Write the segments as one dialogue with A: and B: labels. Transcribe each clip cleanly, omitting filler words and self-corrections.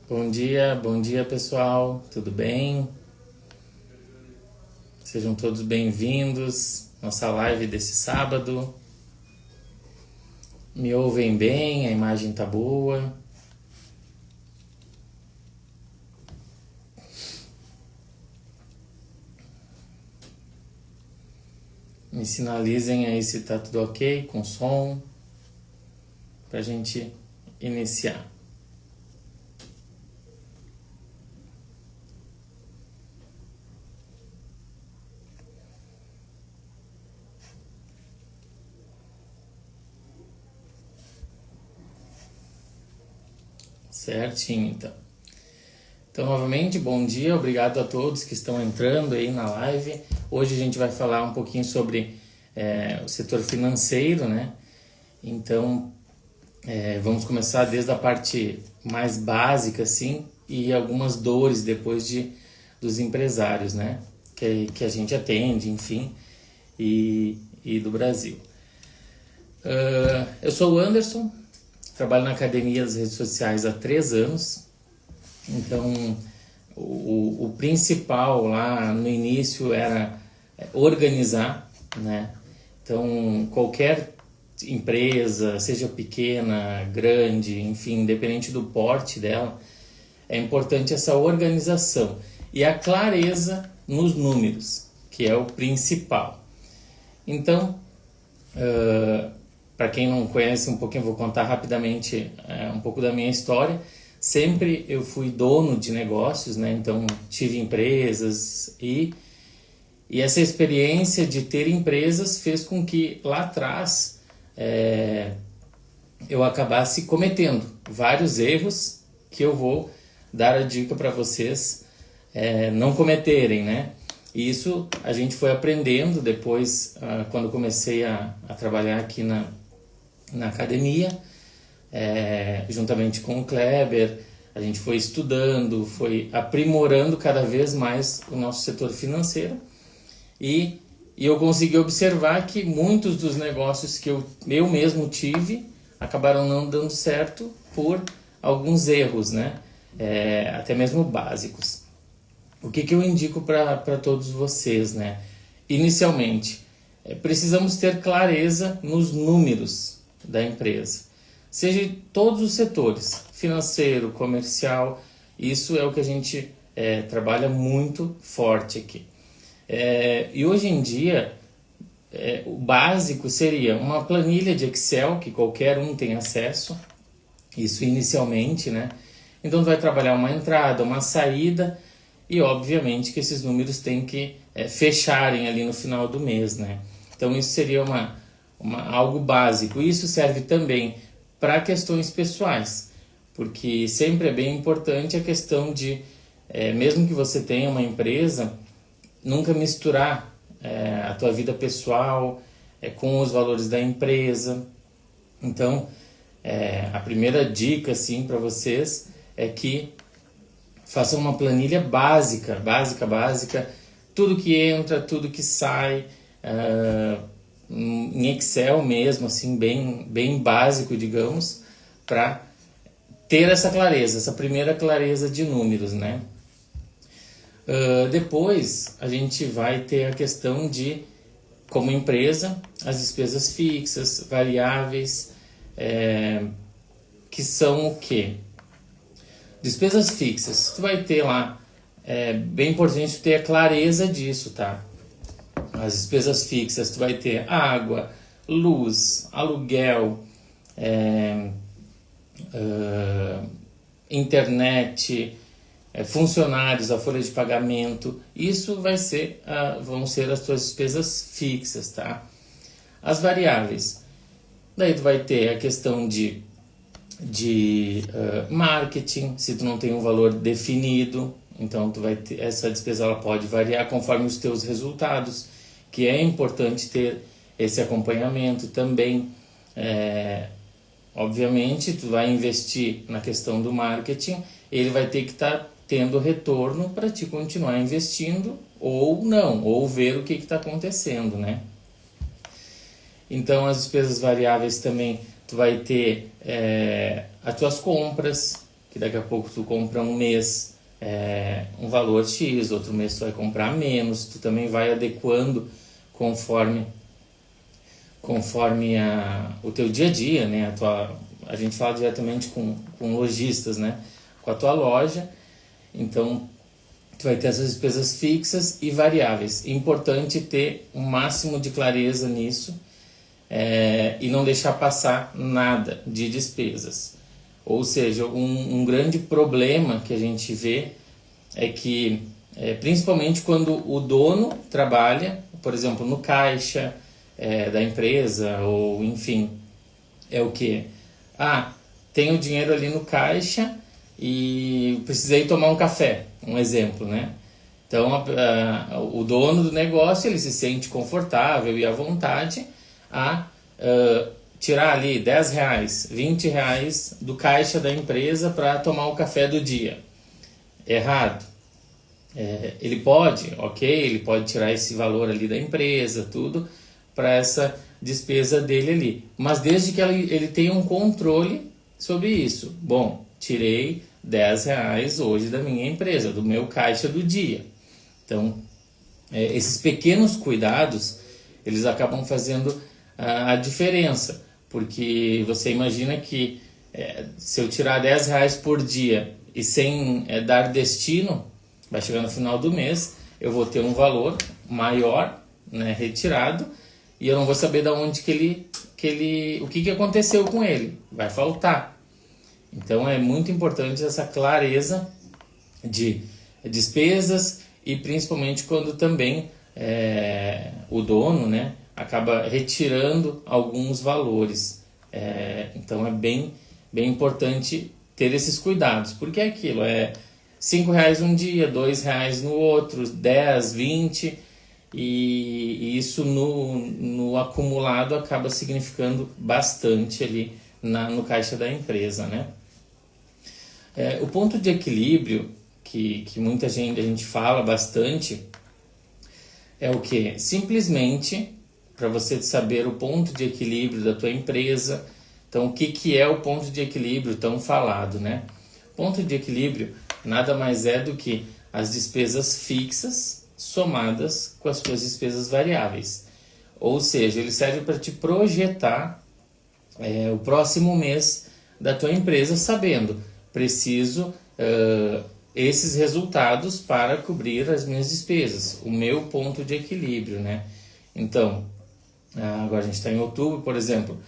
A: Bom dia pessoal, tudo bem? Sejam todos bem-vindos à nossa live desse sábado. Me ouvem bem? A imagem tá boa? Me sinalizem aí se tá tudo ok com som, pra gente iniciar. Certinho, então. Então, novamente, bom dia, obrigado a todos que estão entrando aí na live. Hoje a gente vai falar um pouquinho sobre o setor financeiro, né? Então, vamos começar desde a parte mais básica, assim, e algumas dores depois dos empresários, né? Que a gente atende, enfim, e do Brasil. Eu sou o Anderson, trabalho na Academia das Redes Sociais há 3 anos. Então, o principal lá no início era organizar, né? Então, qualquer empresa, seja pequena, grande, enfim, independente do porte dela, é importante essa organização e a clareza nos números, que é o principal. Então, para quem não conhece um pouquinho, vou contar rapidamente um pouco da minha história. Sempre eu fui dono de negócios, né? Então tive empresas e essa experiência de ter empresas fez com que lá atrás eu acabasse cometendo vários erros que eu vou dar a dica para vocês não cometerem, né? E isso a gente foi aprendendo depois, quando comecei a trabalhar aqui na academia, juntamente com o Kleber. A gente foi estudando, foi aprimorando cada vez mais o nosso setor financeiro e eu consegui observar que muitos dos negócios que eu mesmo tive acabaram não dando certo por alguns erros, né? Até mesmo básicos. O que eu indico para todos vocês, né? Inicialmente, precisamos ter clareza nos números da empresa. Seja em todos os setores, financeiro, comercial, isso é o que a gente trabalha muito forte aqui. E hoje em dia, o básico seria uma planilha de Excel, que qualquer um tem acesso, isso inicialmente, né? Então, tu vai trabalhar uma entrada, uma saída, e obviamente que esses números têm que fecharem ali no final do mês, né? Então, isso seria algo básico. Isso serve também para questões pessoais, porque sempre é bem importante a questão de, mesmo que você tenha uma empresa, nunca misturar a tua vida pessoal com os valores da empresa. Então, a primeira dica assim, para vocês é que façam uma planilha básica, tudo que entra, tudo que sai, em Excel mesmo, assim, bem básico, digamos, para ter essa clareza, essa primeira clareza de números, né? Depois a gente vai ter a questão de, como empresa, as despesas fixas, variáveis, que são o quê? Despesas fixas, tu vai ter lá, bem importante ter a clareza disso, tá? As despesas fixas, tu vai ter água, luz, aluguel, internet, funcionários, a folha de pagamento. Isso vão ser as tuas despesas fixas, tá? As variáveis, daí tu vai ter a questão de marketing, se tu não tem um valor definido, então tu vai ter, essa despesa ela pode variar conforme os teus resultados, que é importante ter esse acompanhamento também. Obviamente, tu vai investir na questão do marketing, ele vai ter que estar tendo retorno para te continuar investindo ou não, ou ver o que está acontecendo, né? Então, as despesas variáveis também, tu vai ter as tuas compras, que daqui a pouco tu compra um mês um valor X, outro mês tu vai comprar menos, tu também vai adequando conforme o teu dia a dia, né? A gente fala diretamente com lojistas, né? Com a tua loja, então tu vai ter essas despesas fixas e variáveis. Importante ter um máximo de clareza nisso e não deixar passar nada de despesas. Ou seja, um grande problema que a gente vê é que, principalmente quando o dono trabalha, por exemplo, no caixa da empresa, ou enfim, é o que? Tenho dinheiro ali no caixa e precisei tomar um café, um exemplo, né? Então, o dono do negócio, ele se sente confortável e à vontade tirar ali 10 reais, 20 reais do caixa da empresa para tomar o café do dia. Errado. Ele pode, ele pode tirar esse valor ali da empresa, tudo, para essa despesa dele ali. Mas desde que ele tenha um controle sobre isso. Bom, tirei 10 reais hoje da minha empresa, do meu caixa do dia. Então, esses pequenos cuidados, eles acabam fazendo a diferença. Porque você imagina que se eu tirar 10 reais por dia e sem dar destino, vai chegar no final do mês, eu vou ter um valor maior, né, retirado, e eu não vou saber de onde o que aconteceu com ele. Vai faltar. Então é muito importante essa clareza de despesas e principalmente quando também o dono, né, acaba retirando alguns valores. Então é bem importante ter esses cuidados, porque é aquilo, 5 reais um dia, 2 reais no outro, 10, 20, e isso no acumulado acaba significando bastante ali no caixa da empresa, né? O ponto de equilíbrio que a gente fala bastante é o que? Simplesmente para você saber o ponto de equilíbrio da tua empresa. Então, o que é o ponto de equilíbrio tão falado, né? Ponto de equilíbrio nada mais é do que as despesas fixas somadas com as suas despesas variáveis. Ou seja, ele serve para te projetar o próximo mês da tua empresa, sabendo, preciso esses resultados para cobrir as minhas despesas, o meu ponto de equilíbrio, né? Então, agora a gente está em outubro, por exemplo,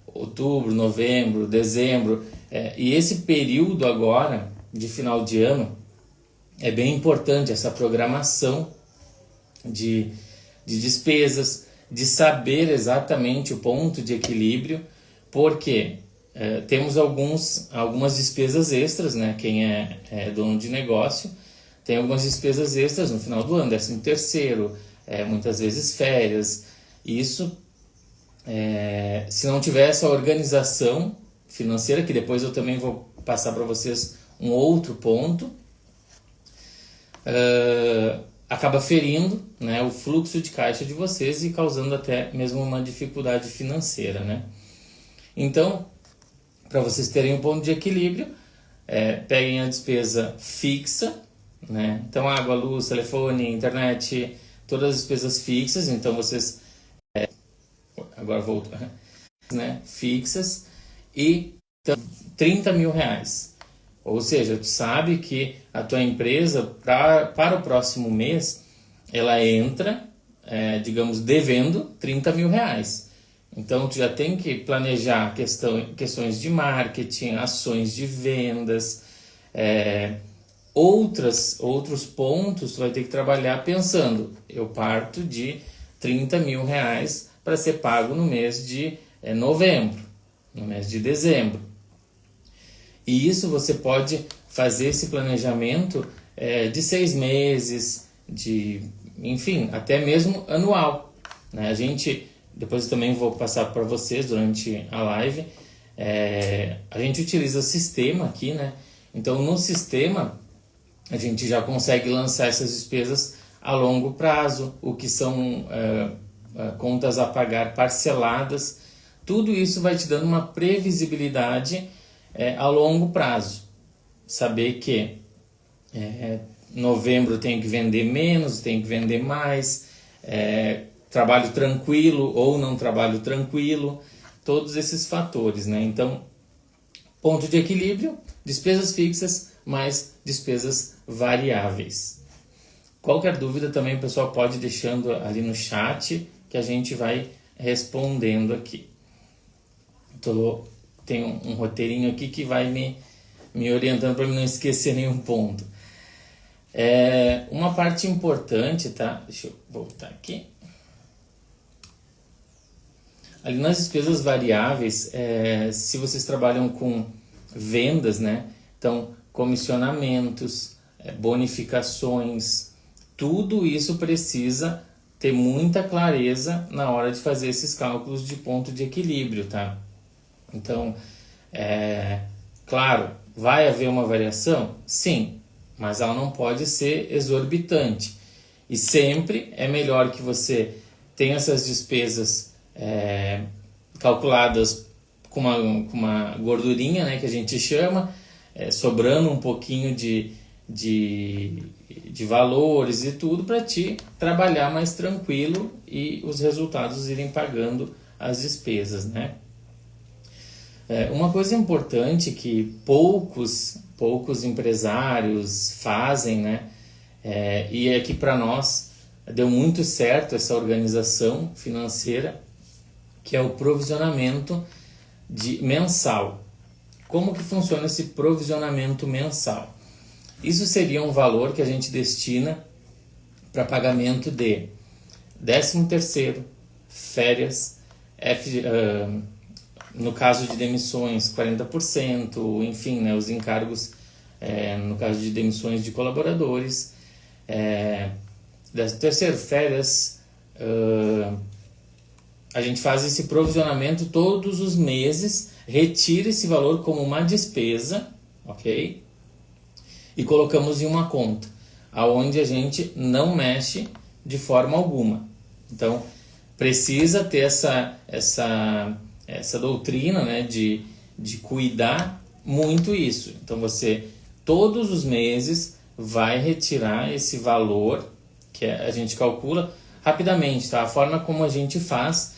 A: outubro, novembro, dezembro, e esse período agora de final de ano é bem importante, essa programação de despesas, de saber exatamente o ponto de equilíbrio, porque temos algumas despesas extras, né? Quem é dono de negócio tem algumas despesas extras no final do ano, 13º, muitas vezes férias. Isso, se não tiver essa organização financeira, que depois eu também vou passar para vocês um outro ponto, acaba ferindo, né, o fluxo de caixa de vocês e causando até mesmo uma dificuldade financeira, né? Então, para vocês terem um ponto de equilíbrio, peguem a despesa fixa, né? Então, água, luz, telefone, internet, todas as despesas fixas. Então, vocês agora volto, né? Fixas e então, 30 mil reais. Ou seja, tu sabe que a tua empresa, para o próximo mês, ela entra, digamos, devendo 30 mil reais. Então, tu já tem que planejar questões de marketing, ações de vendas, outros pontos tu vai ter que trabalhar pensando, eu parto de 30 mil reais para ser pago no mês de novembro, no mês de dezembro. E isso você pode fazer esse planejamento de 6 meses, enfim, até mesmo anual, né? Depois eu também vou passar para vocês durante a live, a gente utiliza sistema aqui, né? Então no sistema a gente já consegue lançar essas despesas a longo prazo, o que são contas a pagar parceladas. Tudo isso vai te dando uma previsibilidade a longo prazo. Saber que novembro eu tenho que vender menos, tenho que vender mais, trabalho tranquilo ou não trabalho tranquilo, todos esses fatores, né? Então, ponto de equilíbrio, despesas fixas mais despesas variáveis. Qualquer dúvida também o pessoal pode ir deixando ali no chat que a gente vai respondendo aqui. Tem um roteirinho aqui que vai me orientando para não esquecer nenhum ponto. Uma parte importante, tá? Deixa eu voltar aqui. Ali nas despesas variáveis, se vocês trabalham com vendas, né? Então, comissionamentos, bonificações, tudo isso precisa ter muita clareza na hora de fazer esses cálculos de ponto de equilíbrio, tá? Então, claro, vai haver uma variação? Sim, mas ela não pode ser exorbitante. E sempre é melhor que você tenha essas despesas calculadas com uma gordurinha, né, que a gente chama, sobrando um pouquinho de valores e tudo para te trabalhar mais tranquilo e os resultados irem pagando as despesas, né? Uma coisa importante que poucos empresários fazem, né? E é que para nós deu muito certo essa organização financeira, que é o provisionamento mensal. Como que funciona esse provisionamento mensal? Isso seria um valor que a gente destina para pagamento de 13º, férias, no caso de demissões 40%, enfim, né, os encargos, no caso de demissões de colaboradores, 13º, férias, a gente faz esse provisionamento todos os meses, retira esse valor como uma despesa, ok? E colocamos em uma conta, aonde a gente não mexe de forma alguma. Então, precisa ter essa doutrina, né, de cuidar muito isso. Então, você, todos os meses, vai retirar esse valor que a gente calcula rapidamente, tá? A forma como a gente faz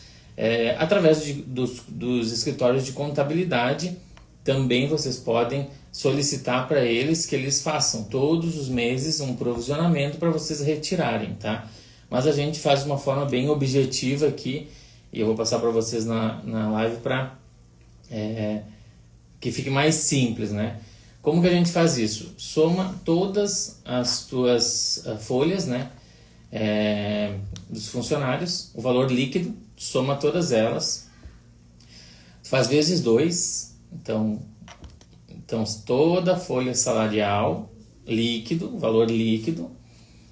A: através dos escritórios de contabilidade, também vocês podem solicitar para eles que eles façam todos os meses um provisionamento para vocês retirarem, tá? Mas a gente faz de uma forma bem objetiva aqui, e eu vou passar para vocês na live para que fique mais simples, né? Como que a gente faz isso? Soma todas as tuas folhas, né? Dos funcionários, o valor líquido, soma todas elas, faz vezes 2, então toda a folha salarial líquido, valor líquido,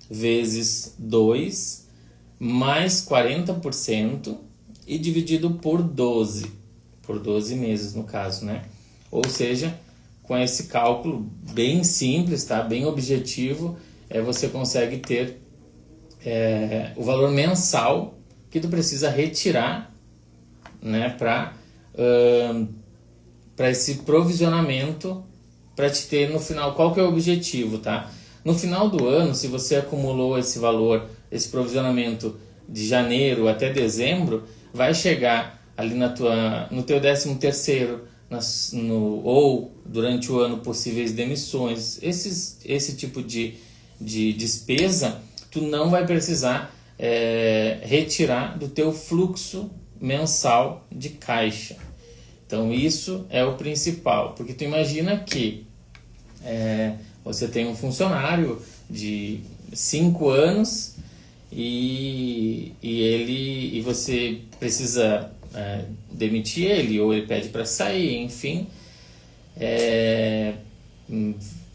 A: vezes 2, mais 40% e dividido por 12 meses no caso, né? Ou seja, com esse cálculo bem simples, tá? Bem objetivo, você consegue ter o valor mensal que tu precisa retirar, né, para esse provisionamento, para te ter no final. Qual que é o objetivo, tá? No final do ano, se você acumulou esse valor, esse provisionamento de janeiro até dezembro, vai chegar ali no teu 13º, ou durante o ano possíveis demissões, esse tipo de despesa, tu não vai precisar retirar do teu fluxo mensal de caixa. Então isso é o principal, porque tu imagina que você tem um funcionário de 5 anos e você precisa demitir ele, ou ele pede para sair, enfim,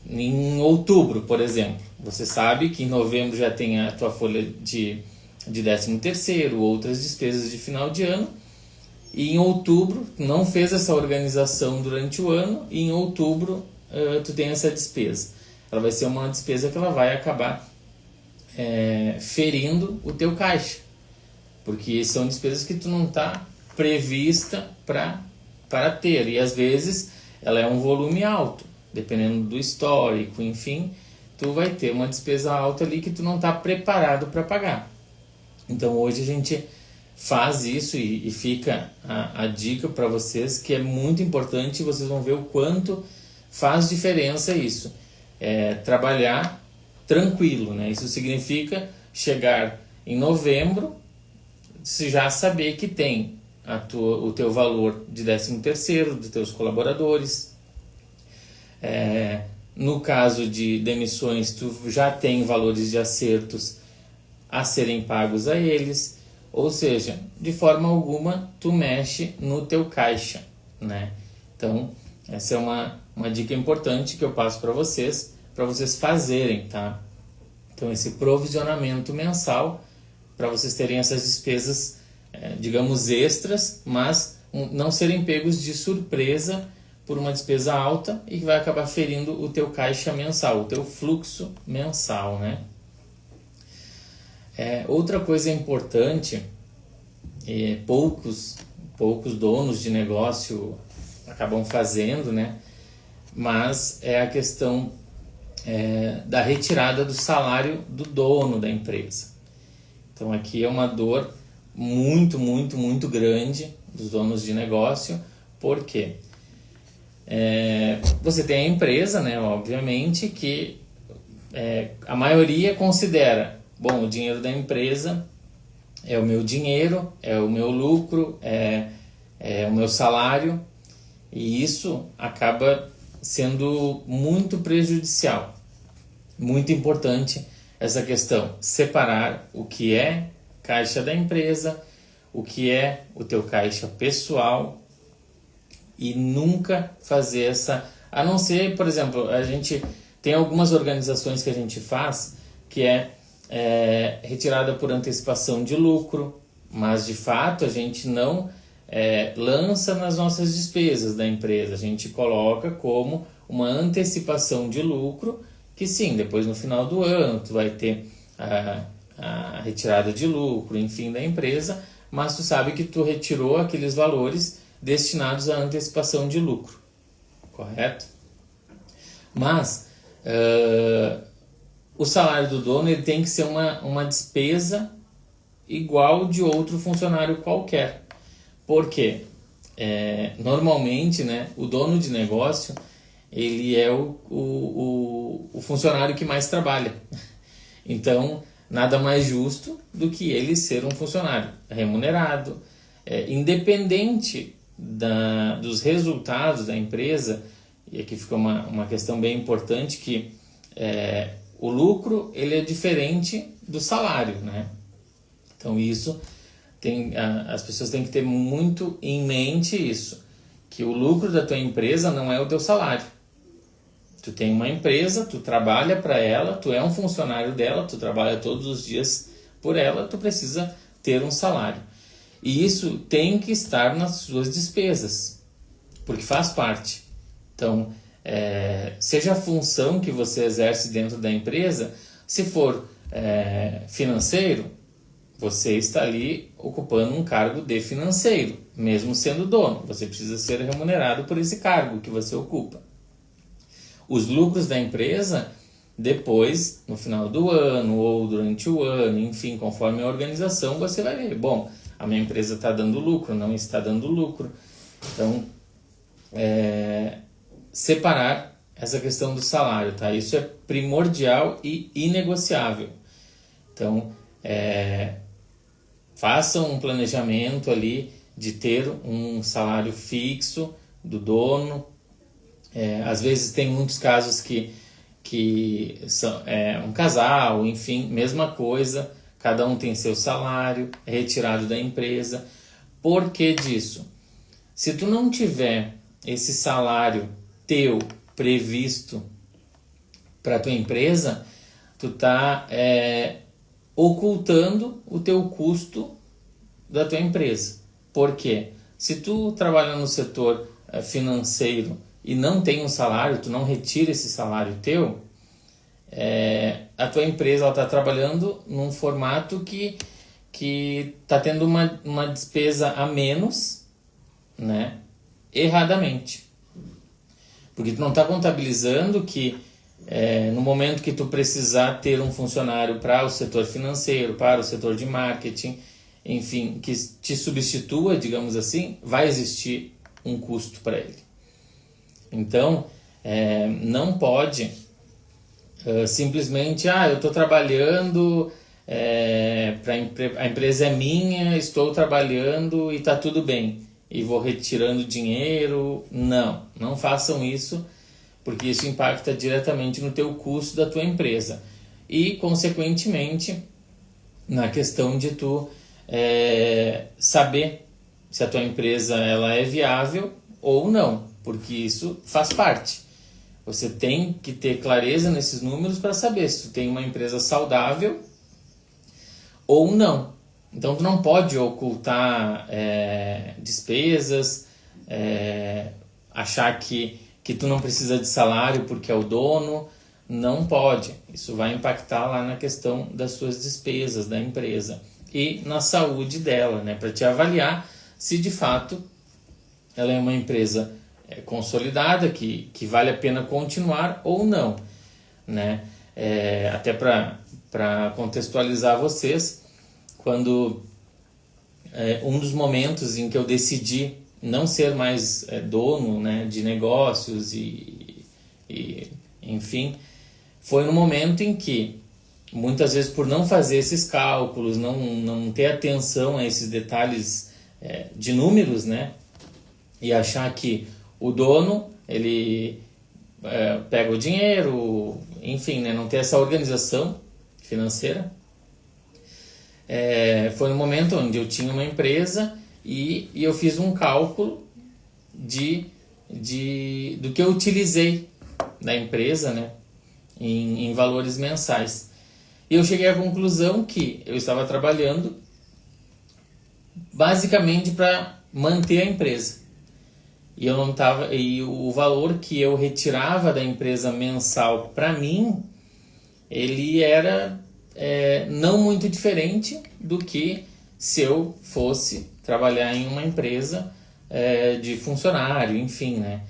A: em outubro, por exemplo. Você sabe que em novembro já tem a tua folha de 13º, outras despesas de final de ano, e em outubro não fez essa organização durante o ano, e em outubro tu tem essa despesa. Ela vai ser uma despesa que ela vai acabar ferindo o teu caixa, porque são despesas que tu não está prevista para ter, e às vezes ela é um volume alto, dependendo do histórico, enfim, tu vai ter uma despesa alta ali que tu não está preparado para pagar. Então hoje a gente faz isso e fica a dica para vocês, que é muito importante, vocês vão ver o quanto faz diferença isso. Trabalhar tranquilo, né? Isso significa chegar em novembro, se já saber que tem o teu valor de 13º dos teus colaboradores. No caso de demissões, tu já tem valores de acertos a serem pagos a eles, ou seja, de forma alguma tu mexe no teu caixa, né? Então, essa é uma dica importante que eu passo para vocês fazerem, tá? Então, esse provisionamento mensal, para vocês terem essas despesas, digamos, extras, mas não serem pegos de surpresa por uma despesa alta e que vai acabar ferindo o teu caixa mensal, o teu fluxo mensal, né? Outra coisa importante, poucos donos de negócio acabam fazendo, né? Mas é a questão da retirada do salário do dono da empresa. Então aqui é uma dor muito, muito, muito grande dos donos de negócio, porque você tem a empresa, né? Obviamente que a maioria considera, bom, o dinheiro da empresa é o meu dinheiro, é o meu lucro, é o meu salário, e isso acaba sendo muito prejudicial. Muito importante essa questão, separar o que é caixa da empresa, o que é o teu caixa pessoal, e nunca fazer a não ser, por exemplo, a gente tem algumas organizações que a gente faz que retirada por antecipação de lucro, mas de fato a gente não lança nas nossas despesas da empresa, a gente coloca como uma antecipação de lucro, que sim, depois no final do ano tu vai ter a retirada de lucro, enfim, da empresa, mas tu sabe que tu retirou aqueles valores destinados à antecipação de lucro, correto? Mas o salário do dono ele tem que ser uma despesa igual de outro funcionário qualquer. Por quê? Normalmente, né, o dono de negócio ele é o funcionário que mais trabalha. Então, nada mais justo do que ele ser um funcionário remunerado, independente dos resultados da empresa. E aqui fica uma questão bem importante, que o lucro ele é diferente do salário, né? Então isso as pessoas têm que ter muito em mente isso, que o lucro da tua empresa não é o teu salário. Tu tem uma empresa, tu trabalha para ela, tu é um funcionário dela, tu trabalha todos os dias por ela, tu precisa ter um salário. E isso tem que estar nas suas despesas, porque faz parte. Então, seja a função que você exerce dentro da empresa, se for financeiro, você está ali ocupando um cargo de financeiro, mesmo sendo dono. Você precisa ser remunerado por esse cargo que você ocupa. Os lucros da empresa, depois, no final do ano ou durante o ano, enfim, conforme a organização, você vai ver, bom, a minha empresa está dando lucro, não está dando lucro. Então, separar essa questão do salário, tá? Isso é primordial e inegociável. Então, façam um planejamento ali de ter um salário fixo do dono. Às vezes tem muitos casos que são um casal, enfim, mesma coisa, cada um tem seu salário, é retirado da empresa. Por que disso? Se tu não tiver esse salário teu previsto para tua empresa, tu tá ocultando o teu custo da tua empresa. Por quê? Se tu trabalha no setor financeiro e não tem um salário, tu não retira esse salário teu, a tua empresa está trabalhando num formato que está tendo uma despesa a menos, né, erradamente. Porque tu não está contabilizando que no momento que tu precisar ter um funcionário para o setor financeiro, para o setor de marketing, enfim, que te substitua, digamos assim, vai existir um custo para ele. Então, não pode simplesmente, eu estou trabalhando, a empresa é minha, estou trabalhando e está tudo bem, e vou retirando dinheiro. Não façam isso, porque isso impacta diretamente no teu custo da tua empresa e, consequentemente, na questão de tu saber se a tua empresa ela é viável ou não, porque isso faz parte. Você tem que ter clareza nesses números para saber se tu tem uma empresa saudável ou não. Então tu não pode ocultar despesas, achar que tu não precisa de salário porque é o dono. Não pode. Isso vai impactar lá na questão das suas despesas da empresa e na saúde dela, né? Para te avaliar se de fato ela é uma empresa consolidada, que vale a pena continuar ou não, né? Até para contextualizar vocês, quando um dos momentos em que eu decidi não ser mais dono, né, de negócios e enfim, foi no momento em que, muitas vezes por não fazer esses cálculos, não ter atenção a esses detalhes de números, né, e achar que o dono, ele pega o dinheiro, enfim, né, não ter essa organização financeira. Foi no momento onde eu tinha uma empresa e eu fiz um cálculo do que eu utilizei da empresa, né, em valores mensais. E eu cheguei à conclusão que eu estava trabalhando basicamente para manter a empresa. E eu não tava, e o valor que eu retirava da empresa mensal para mim, ele era não muito diferente do que se eu fosse trabalhar em uma empresa de funcionário, enfim, né?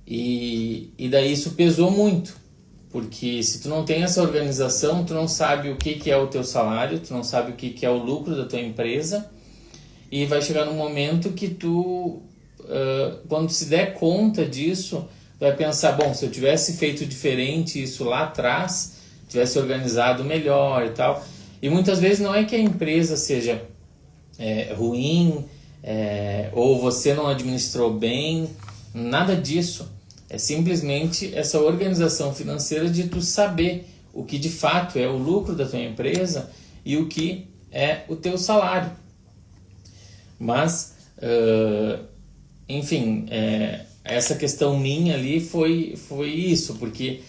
A: E daí isso pesou muito, porque se tu não tem essa organização, tu não sabe o que é o teu salário, tu não sabe o que é o lucro da tua empresa, e vai chegar num momento que tu, quando se der conta disso, vai pensar, bom, se eu tivesse feito diferente isso lá atrás, tivesse organizado melhor e tal. E muitas vezes não é que a empresa seja ruim, ou você não administrou bem, nada disso. É simplesmente essa organização financeira de tu saber o que de fato é o lucro da tua empresa e o que é o teu salário. Mas, enfim, essa questão minha ali foi isso, porque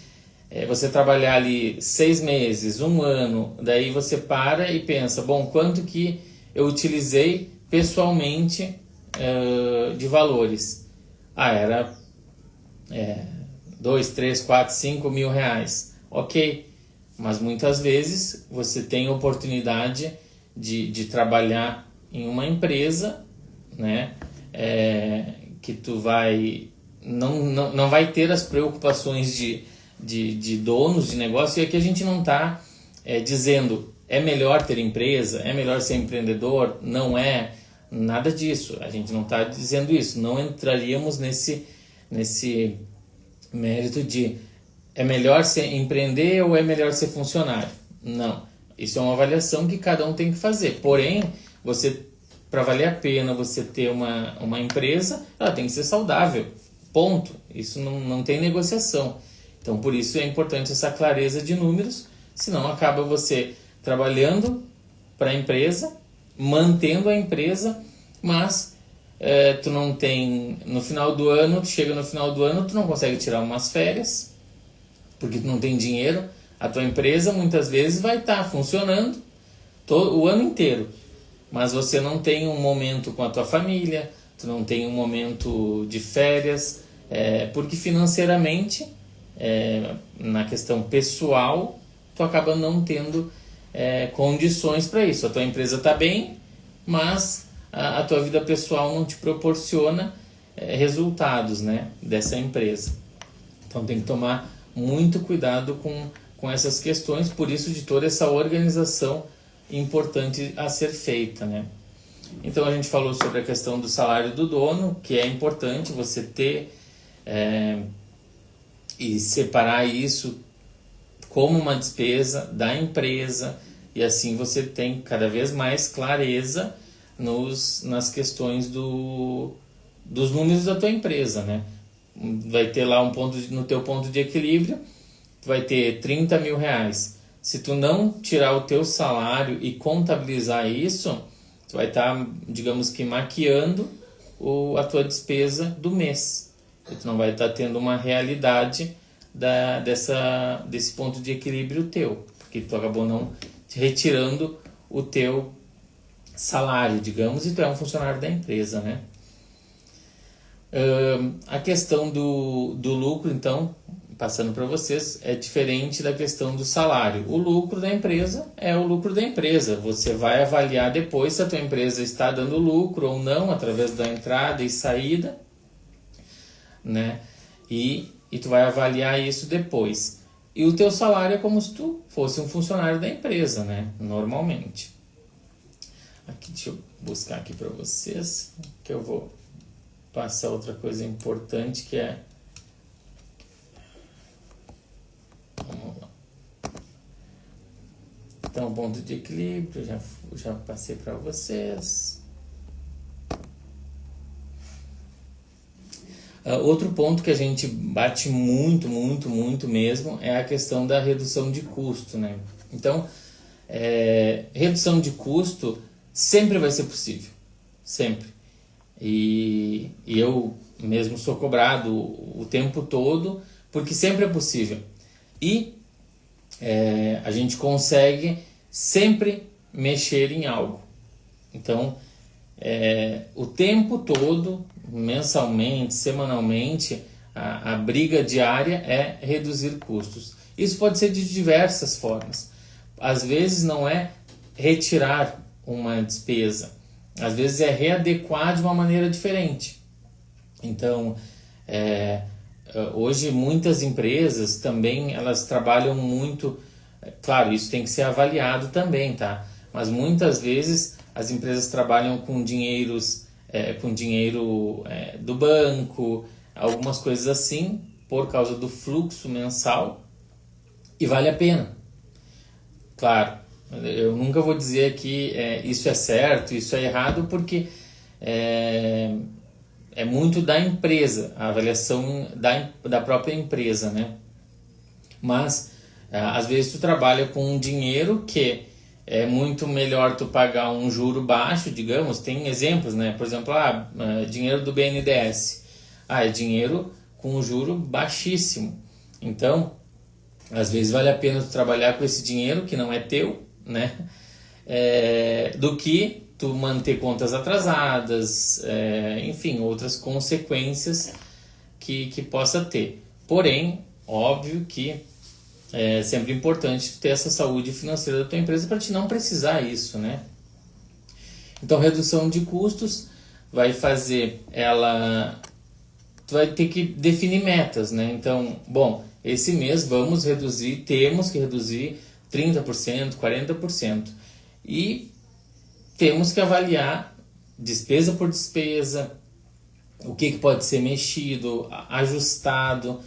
A: você trabalhar ali 6 meses, 1 ano, daí você para e pensa, bom, quanto que eu utilizei pessoalmente de valores? Era 2, 3, 4, 5 mil reais. Ok, mas muitas vezes você tem oportunidade de trabalhar em uma empresa, né, que tu não vai ter as preocupações de donos de negócio. E aqui a gente não está dizendo é melhor ter empresa, é melhor ser empreendedor, não é nada disso, a gente não está dizendo isso, não entraríamos nesse mérito de é melhor ser empreender ou é melhor ser funcionário. Não, isso é uma avaliação que cada um tem que fazer, porém, para valer a pena você ter uma empresa, ela tem que ser saudável, ponto, isso não tem negociação. Então, por isso é importante essa clareza de números, senão acaba você trabalhando para a empresa, mantendo a empresa, mas tu não tem, no final do ano, tu chega no final do ano, tu não consegue tirar umas férias, porque tu não tem dinheiro. A tua empresa muitas vezes vai estar funcionando o ano inteiro, mas você não tem um momento com a tua família, tu não tem um momento de férias, porque financeiramente, na questão pessoal, tu acaba não tendo condições para isso. A tua empresa está bem, mas a tua vida pessoal não te proporciona resultados, né, dessa empresa. Então tem que tomar muito cuidado com essas questões, por isso de toda essa organização importante a ser feita, né? Então a gente falou sobre a questão do salário do dono, que é importante você ter e separar isso como uma despesa da empresa, e assim você tem cada vez mais clareza nas questões dos números da tua empresa, né? Vai ter lá no teu ponto de equilíbrio, tu vai ter 30 mil reais. Se tu não tirar o teu salário e contabilizar isso, tu vai estar, digamos que, maquiando a tua despesa do mês. E tu não vai estar tendo uma realidade desse ponto de equilíbrio teu, porque tu acabou não retirando o teu salário, digamos, e tu é um funcionário da empresa, né? A questão do lucro, então, passando para vocês, é diferente da questão do salário. O lucro da empresa é o lucro da empresa. Você vai avaliar depois se a tua empresa está dando lucro ou não, através da entrada e saída, né? E tu vai avaliar isso depois. E o teu salário é como se tu fosse um funcionário da empresa, né? Normalmente. Aqui, deixa eu buscar aqui para vocês, que eu vou passar outra coisa importante, que é... Vamos lá. Então, ponto de equilíbrio, já passei para vocês. Outro ponto que a gente bate muito mesmo é a questão da redução de custo, né? Então, redução de custo sempre vai ser possível, sempre. E eu mesmo sou cobrado o tempo todo, porque sempre é possível. E a gente consegue sempre mexer em algo. Então, o tempo todo, mensalmente, semanalmente, a briga diária é reduzir custos. Isso pode ser de diversas formas. Às vezes não é retirar uma despesa, às vezes é readequar de uma maneira diferente. Então, hoje muitas empresas também, elas trabalham muito, claro, isso tem que ser avaliado também, tá? Mas muitas vezes as empresas trabalham com dinheiro do banco, algumas coisas assim, por causa do fluxo mensal, e vale a pena. Claro, eu nunca vou dizer que isso é certo, isso é errado, porque é muito da empresa, a avaliação da própria empresa, né? Mas, às vezes tu trabalha com um dinheiro que é muito melhor tu pagar um juro baixo, digamos, tem exemplos, né? Por exemplo, dinheiro do BNDES. É dinheiro com um juro baixíssimo. Então, às vezes vale a pena tu trabalhar com esse dinheiro que não é teu, né? Do que tu manter contas atrasadas, enfim, outras consequências que possa ter. Porém, óbvio que é sempre importante ter essa saúde financeira da tua empresa para te não precisar isso, né? Então, redução de custos vai fazer tu vai ter que definir metas, né? Então, bom, esse mês temos que reduzir 30%, 40%. E temos que avaliar despesa por despesa, o que pode ser mexido, ajustado,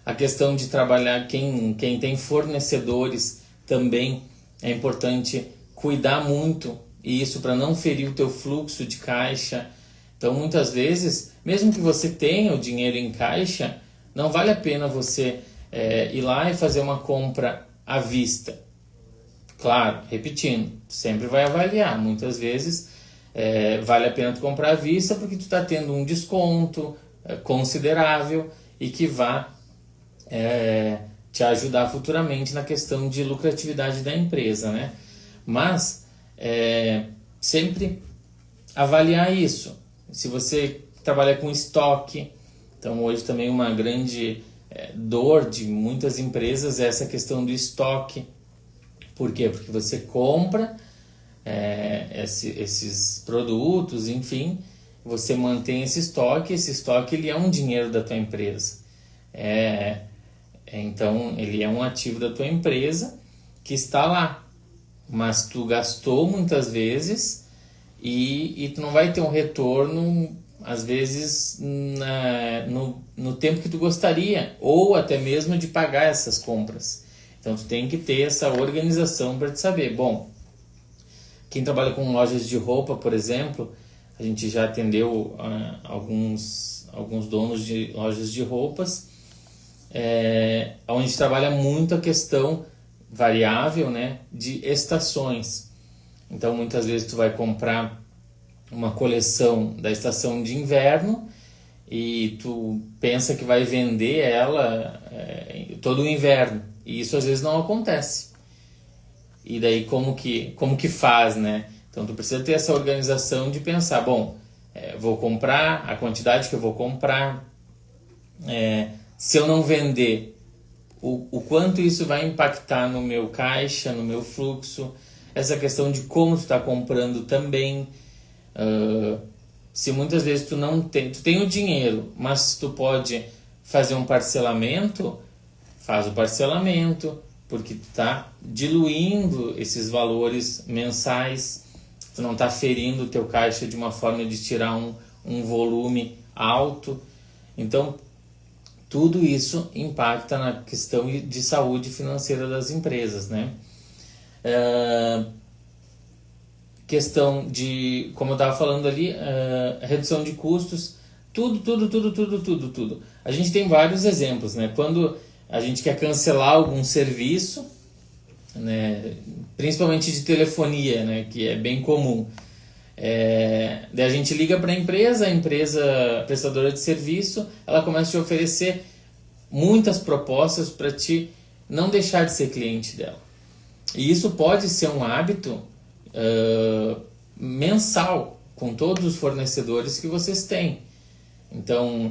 A: a questão de trabalhar, quem tem fornecedores também é importante cuidar muito, e isso para não ferir o teu fluxo de caixa. Então, muitas vezes, mesmo que você tenha o dinheiro em caixa, não vale a pena você ir lá e fazer uma compra à vista. Claro, repetindo, sempre vai avaliar. Muitas vezes vale a pena tu comprar à vista porque tu está tendo um desconto considerável e que vai te ajudar futuramente na questão de lucratividade da empresa, né? Mas sempre avaliar isso. Se você trabalha com estoque, então hoje também uma grande dor de muitas empresas é essa questão do estoque. Por quê? Porque você compra esses produtos, enfim, você mantém esse estoque ele é um dinheiro da tua empresa. Então, ele é um ativo da tua empresa que está lá, mas tu gastou muitas vezes e tu não vai ter um retorno, às vezes, no tempo que tu gostaria, ou até mesmo de pagar essas compras. Então, tu tem que ter essa organização para te saber. Bom, quem trabalha com lojas de roupa, por exemplo, a gente já atendeu alguns donos de lojas de roupas, onde trabalha muito a questão variável, né, de estações. Então, muitas vezes tu vai comprar uma coleção da estação de inverno e tu pensa que vai vender ela todo o inverno. E isso às vezes não acontece. E daí como que faz, né? Então tu precisa ter essa organização de pensar, bom, vou comprar a quantidade que eu vou comprar, se eu não vender, o quanto isso vai impactar no meu caixa, no meu fluxo, essa questão de como tu está comprando também. Se muitas vezes tu tem o dinheiro, mas tu pode fazer um parcelamento, faz o parcelamento, porque tu está diluindo esses valores mensais, tu não está ferindo o teu caixa de uma forma de tirar um volume alto. Então, tudo isso impacta na questão de saúde financeira das empresas, né? Questão de, como eu estava falando ali, redução de custos, tudo. A gente tem vários exemplos, né? Quando a gente quer cancelar algum serviço, né? Principalmente de telefonia, né? Que é bem comum. Daí a gente liga para a empresa prestadora de serviço, ela começa a te oferecer muitas propostas para te não deixar de ser cliente dela. E isso pode ser um hábito mensal com todos os fornecedores que vocês têm. Então,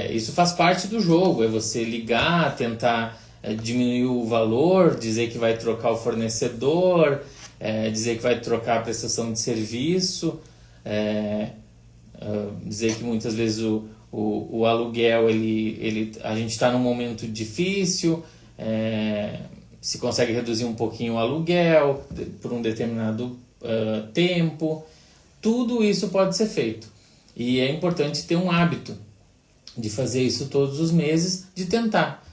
A: isso faz parte do jogo, é você ligar, tentar diminuir o valor, dizer que vai trocar o fornecedor, dizer que vai trocar a prestação de serviço, dizer que muitas vezes o aluguel, a gente está num momento difícil, se consegue reduzir um pouquinho o aluguel por um determinado tempo. Tudo isso pode ser feito. E é importante ter um hábito de fazer isso todos os meses, de tentar.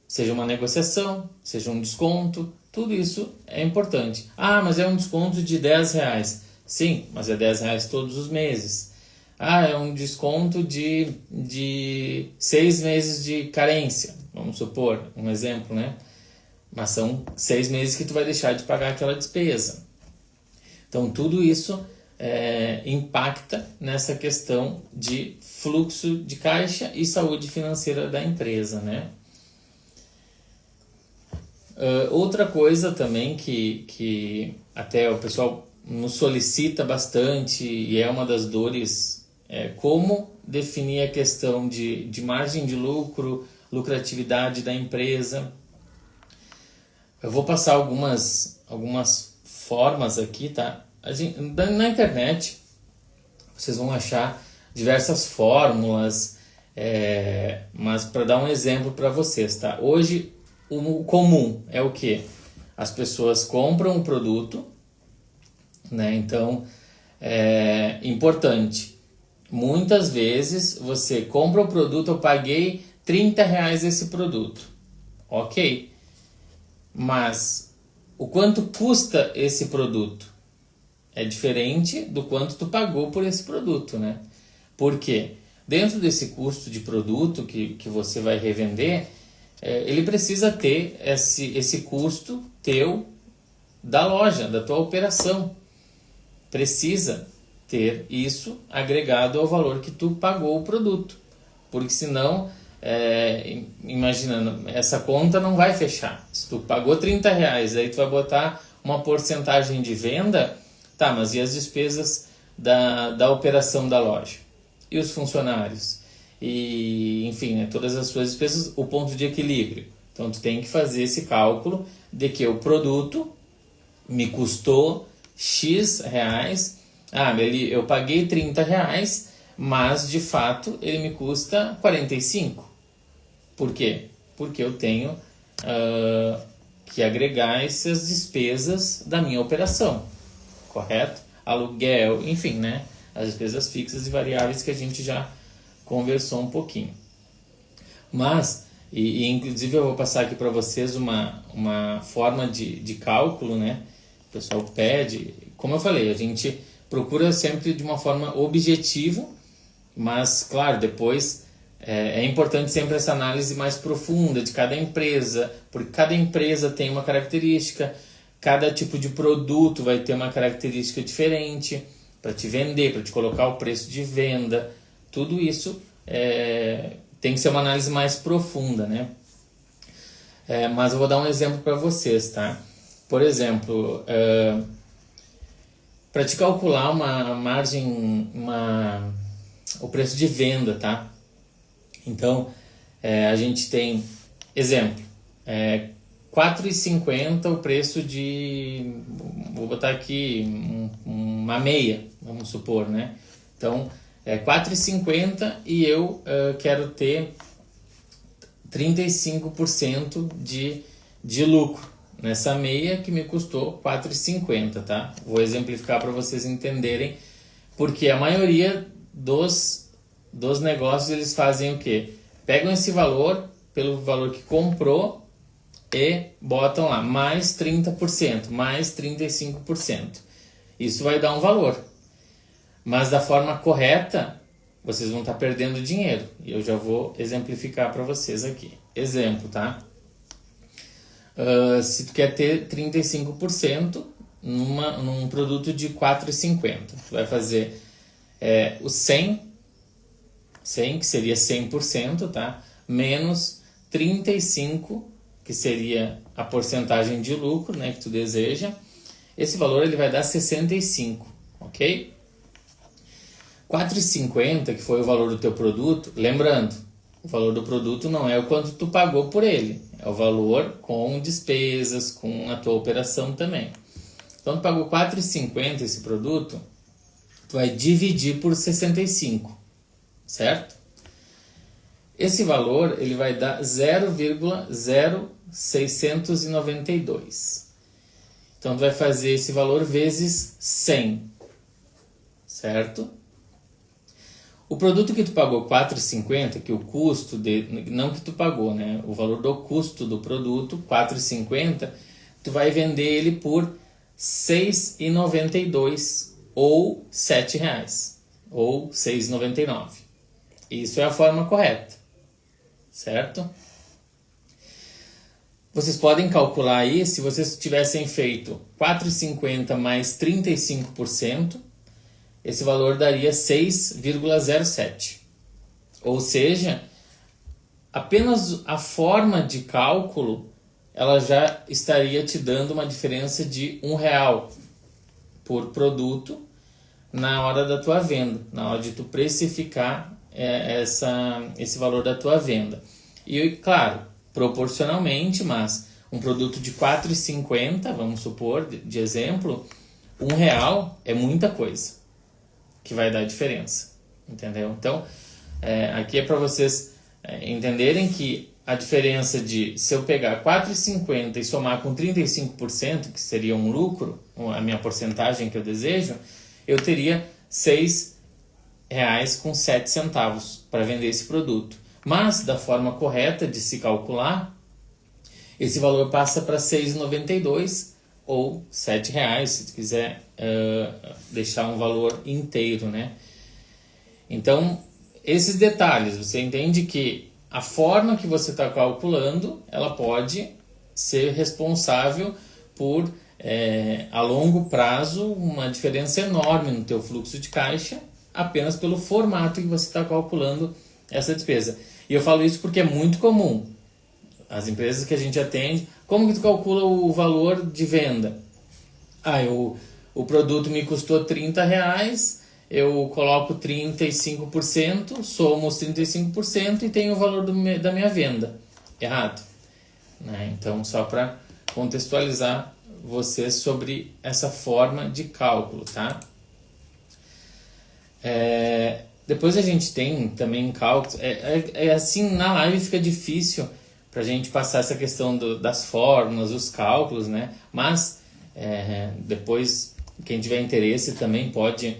A: Seja uma negociação, seja um desconto, tudo isso é importante. Ah, mas é um desconto de R$10. Sim, mas é R$10 todos os meses. Ah, é um desconto de 6 meses de carência. Vamos supor, um exemplo, né? Mas são 6 meses que tu vai deixar de pagar aquela despesa. Então, tudo isso impacta nessa questão de fluxo de caixa e saúde financeira da empresa, né? Outra coisa também que até o pessoal nos solicita bastante e é uma das dores, como definir a questão de margem de lucro, lucratividade da empresa. Eu vou passar algumas formas aqui, tá? Na internet vocês vão achar diversas fórmulas, mas para dar um exemplo para vocês, tá? Hoje o comum é o quê? As pessoas compram um produto, né? Então, importante. Muitas vezes você compra o produto, eu paguei R$30 esse produto. Ok. Mas o quanto custa esse produto? É diferente do quanto tu pagou por esse produto, né? Por quê? Dentro desse custo de produto que você vai revender, ele precisa ter esse custo teu da loja, da tua operação. Precisa ter isso agregado ao valor que tu pagou o produto. Porque senão, imagina, essa conta não vai fechar. Se tu pagou R$30, aí tu vai botar uma porcentagem de venda, tá, mas e as despesas da operação da loja? E os funcionários? E, enfim, né, todas as suas despesas, o ponto de equilíbrio. Então, tu tem que fazer esse cálculo de que o produto me custou X reais. Eu paguei R$30, mas de fato ele me custa 45. Por quê? Porque eu tenho que agregar essas despesas da minha operação, correto? Aluguel, enfim, né? As despesas fixas e variáveis que a gente já conversou um pouquinho. Mas, inclusive eu vou passar aqui para vocês uma forma de cálculo, né? O pessoal pede, como eu falei, a gente procura sempre de uma forma objetiva, mas claro, depois é importante sempre essa análise mais profunda de cada empresa, porque cada empresa tem uma característica, cada tipo de produto vai ter uma característica diferente para te vender, para te colocar o preço de venda. Tudo isso tem que ser uma análise mais profunda, né? Mas eu vou dar um exemplo para vocês, tá? Por exemplo, para te calcular uma margem, o preço de venda, tá? Então, a gente tem, exemplo, R$4,50 o preço de, vou botar aqui, uma meia, vamos supor, né? Então, R$4,50 e eu quero ter 35% de lucro nessa meia que me custou R$4,50, tá? Vou exemplificar para vocês entenderem, porque a maioria dos negócios eles fazem o quê? Pegam esse valor pelo valor que comprou e botam lá mais 30%, mais 35%. Isso vai dar um valor. Mas da forma correta, vocês vão estar perdendo dinheiro. E eu já vou exemplificar para vocês aqui. Exemplo, tá? Se tu quer ter 35% num produto de R$4,50, tu vai fazer o 100, que seria 100%, tá? Menos 35, que seria a porcentagem de lucro, né, que tu deseja. Esse valor ele vai dar 65, ok? R$4,50, que foi o valor do teu produto, lembrando, o valor do produto não é o quanto tu pagou por ele, é o valor com despesas, com a tua operação também. Então, tu pagou R$4,50 esse produto, tu vai dividir por 65, certo? Esse valor ele vai dar 0,0692. Então, tu vai fazer esse valor vezes 100, certo? O produto que tu pagou R$4,50, que o custo não que tu pagou, né? O valor do custo do produto, R$4,50, tu vai vender ele por R$6,92 ou R$7 ou R$6,99. Isso é a forma correta, certo? Vocês podem calcular aí, se vocês tivessem feito R$4,50 mais 35%, esse valor daria 6,07. Ou seja, apenas a forma de cálculo ela já estaria te dando uma diferença de R$1 por produto na hora da tua venda, na hora de tu precificar esse valor da tua venda. E claro, proporcionalmente, mas um produto de R$4,50, vamos supor, de exemplo, R$1 é muita coisa que vai dar diferença, entendeu? Então, aqui é para vocês entenderem que a diferença de, se eu pegar R$4,50 e somar com 35%, que seria um lucro, a minha porcentagem que eu desejo, eu teria R$6,07 para vender esse produto. Mas, da forma correta de se calcular, esse valor passa para R$6,92 ou R$7, se tu quiser deixar um valor inteiro, né? Então, esses detalhes, você entende que a forma que você está calculando, ela pode ser responsável por, a longo prazo, uma diferença enorme no teu fluxo de caixa, apenas pelo formato que você está calculando essa despesa. E eu falo isso porque é muito comum. As empresas que a gente atende, como que tu calcula o valor de venda? O produto me custou R$30, eu coloco 35%, somo os 35% e tenho o valor da minha venda. Errado, né? Então, só para contextualizar vocês sobre essa forma de cálculo, tá? Depois a gente tem também cálculos. Assim, na live fica difícil para a gente passar essa questão das fórmulas, os cálculos, né? Mas depois, quem tiver interesse também pode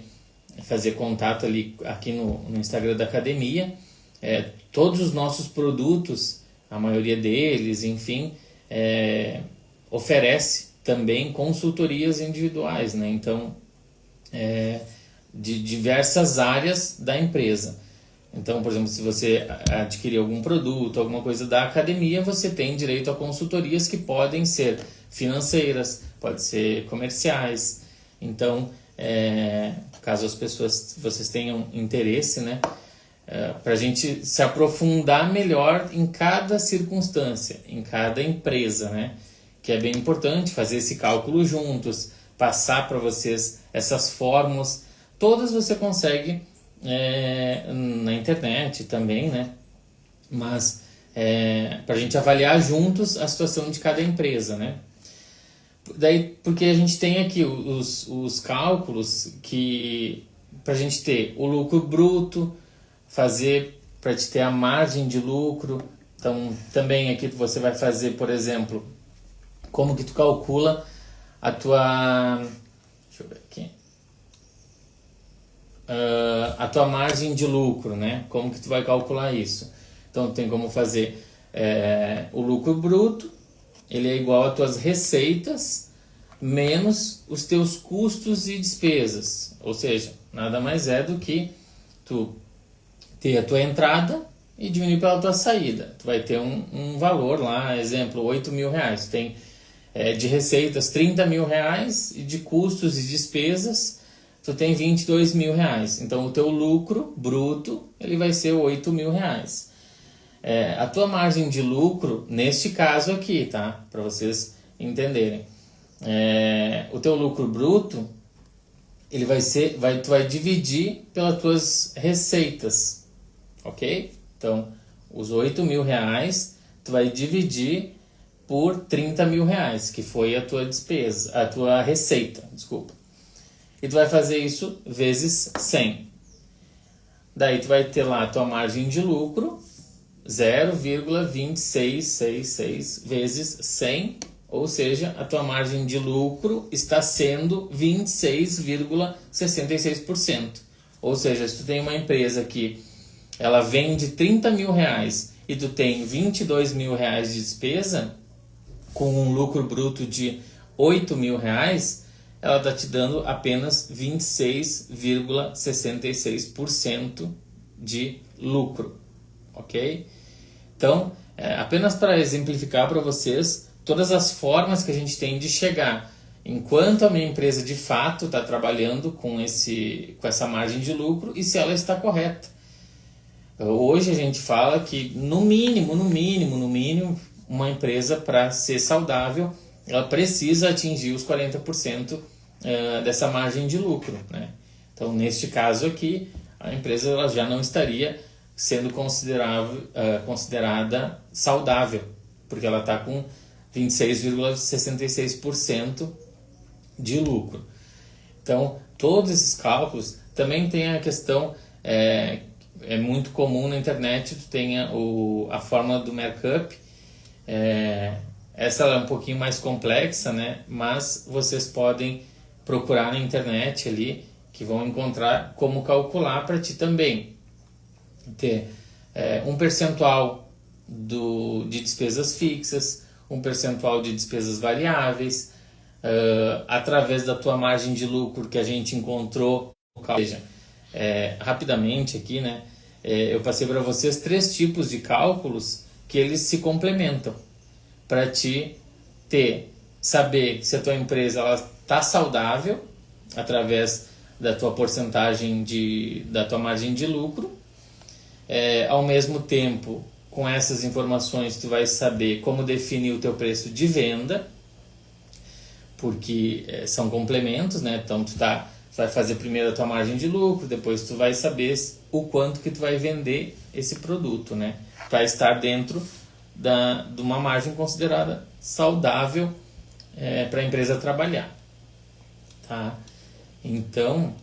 A: fazer contato ali aqui no Instagram da academia. Todos os nossos produtos, a maioria deles, enfim, oferece também consultorias individuais, né? Então, de diversas áreas da empresa. Então, por exemplo, se você adquirir algum produto, alguma coisa da academia, você tem direito a consultorias que podem ser financeiras, pode ser comerciais. Então, caso vocês tenham interesse, né, para a gente se aprofundar melhor em cada circunstância, em cada empresa, né, que é bem importante fazer esse cálculo juntos, passar para vocês essas fórmulas. Todas você consegue na internet também, né? Mas para a gente avaliar juntos a situação de cada empresa, né? Daí, porque a gente tem aqui os cálculos que para a gente ter o lucro bruto, fazer para te ter a margem de lucro. Então, também aqui você vai fazer, por exemplo, como que tu calcula a tua... Deixa eu ver aqui. A tua margem de lucro, né? Como que tu vai calcular isso? Então tem como fazer o lucro bruto, ele é igual às tuas receitas menos os teus custos e despesas. Ou seja, nada mais é do que tu ter a tua entrada e diminuir pela tua saída. Tu vai ter um valor lá, exemplo, 8 mil reais. Tem de receitas 30 mil reais e de custos e despesas tu tem 22 mil reais. Então, o teu lucro bruto, ele vai ser 8 mil reais. A tua margem de lucro, neste caso aqui, tá? Para vocês entenderem. O teu lucro bruto, ele tu vai dividir pelas tuas receitas, ok? Então, os 8 mil reais, tu vai dividir por 30 mil reais, que foi a tua despesa, a tua receita, desculpa. E tu vai fazer isso vezes 100. Daí tu vai ter lá a tua margem de lucro, 0,2666 vezes 100, ou seja, a tua margem de lucro está sendo 26,66%. Ou seja, se tu tem uma empresa que ela vende 30 mil reais e tu tem 22 mil reais de despesa, com um lucro bruto de 8 mil reais, ela está te dando apenas 26,66% de lucro, ok? Então, apenas para exemplificar para vocês todas as formas que a gente tem de chegar, enquanto a minha empresa de fato está trabalhando com essa margem de lucro e se ela está correta. Hoje a gente fala que no mínimo, uma empresa para ser saudável, ela precisa atingir os 40% dessa margem de lucro, né? Então, neste caso aqui, a empresa ela já não estaria sendo considerada saudável, porque ela está com 26,66% de lucro. Então, todos esses cálculos também tem a questão, é muito comum na internet, tu tenha a fórmula do markup. Essa é um pouquinho mais complexa, né? Mas vocês podem procurar na internet ali, que vão encontrar como calcular para ti também. Ter um percentual de despesas fixas, um percentual de despesas variáveis, através da tua margem de lucro que a gente encontrou. Ou seja, rapidamente aqui, né? Eu passei para vocês 3 tipos de cálculos que eles se complementam para te saber se a tua empresa está saudável através da tua porcentagem da tua margem de lucro. Ao mesmo tempo, com essas informações, tu vai saber como definir o teu preço de venda, porque são complementos, né? Então, tu vai fazer primeiro a tua margem de lucro, depois tu vai saber o quanto que tu vai vender esse produto, né? Para estar dentro de uma margem considerada saudável para a empresa trabalhar, tá? Então,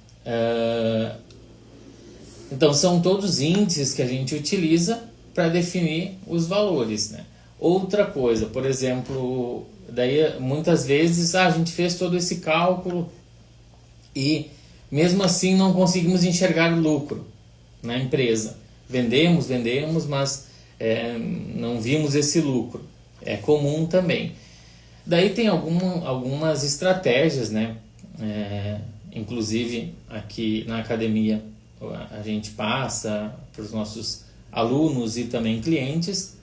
A: Então, são todos índices que a gente utiliza para definir os valores, né? Outra coisa, por exemplo, daí muitas vezes a gente fez todo esse cálculo e mesmo assim não conseguimos enxergar o lucro na empresa. Vendemos, mas não vimos esse lucro. É comum também. Daí tem algumas estratégias, né? Inclusive aqui na academia a gente passa para os nossos alunos e também clientes.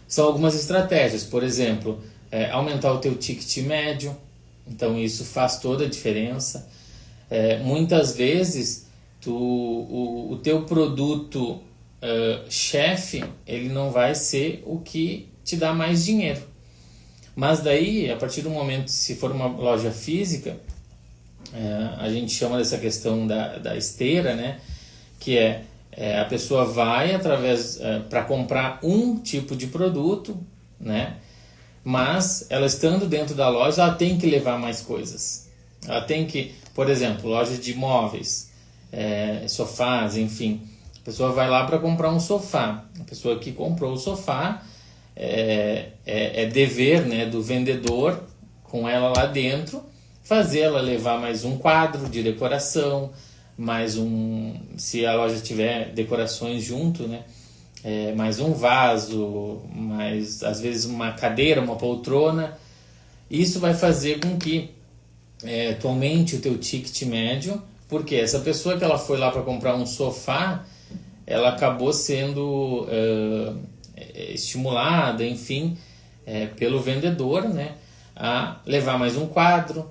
A: São algumas estratégias, por exemplo, aumentar o teu ticket médio, então isso faz toda a diferença. Muitas vezes o teu produto chefe, ele não vai ser o que te dá mais dinheiro. Mas daí, a partir do momento, se for uma loja física, a gente chama dessa questão da esteira, né? Que a pessoa vai para comprar um tipo de produto, né? Mas ela estando dentro da loja, ela tem que levar mais coisas. Ela tem que, por exemplo, loja de móveis, sofás, enfim. A pessoa vai lá para comprar um sofá. A pessoa que comprou o sofá é dever, né, do vendedor com ela lá dentro fazer ela levar mais um quadro de decoração, mais se a loja tiver decorações junto, né? Mais um vaso, mais às vezes uma cadeira, uma poltrona. Isso vai fazer com que tu aumente o teu ticket médio, porque essa pessoa que ela foi lá para comprar um sofá, ela acabou sendo estimulada, enfim, pelo vendedor, né, a levar mais um quadro,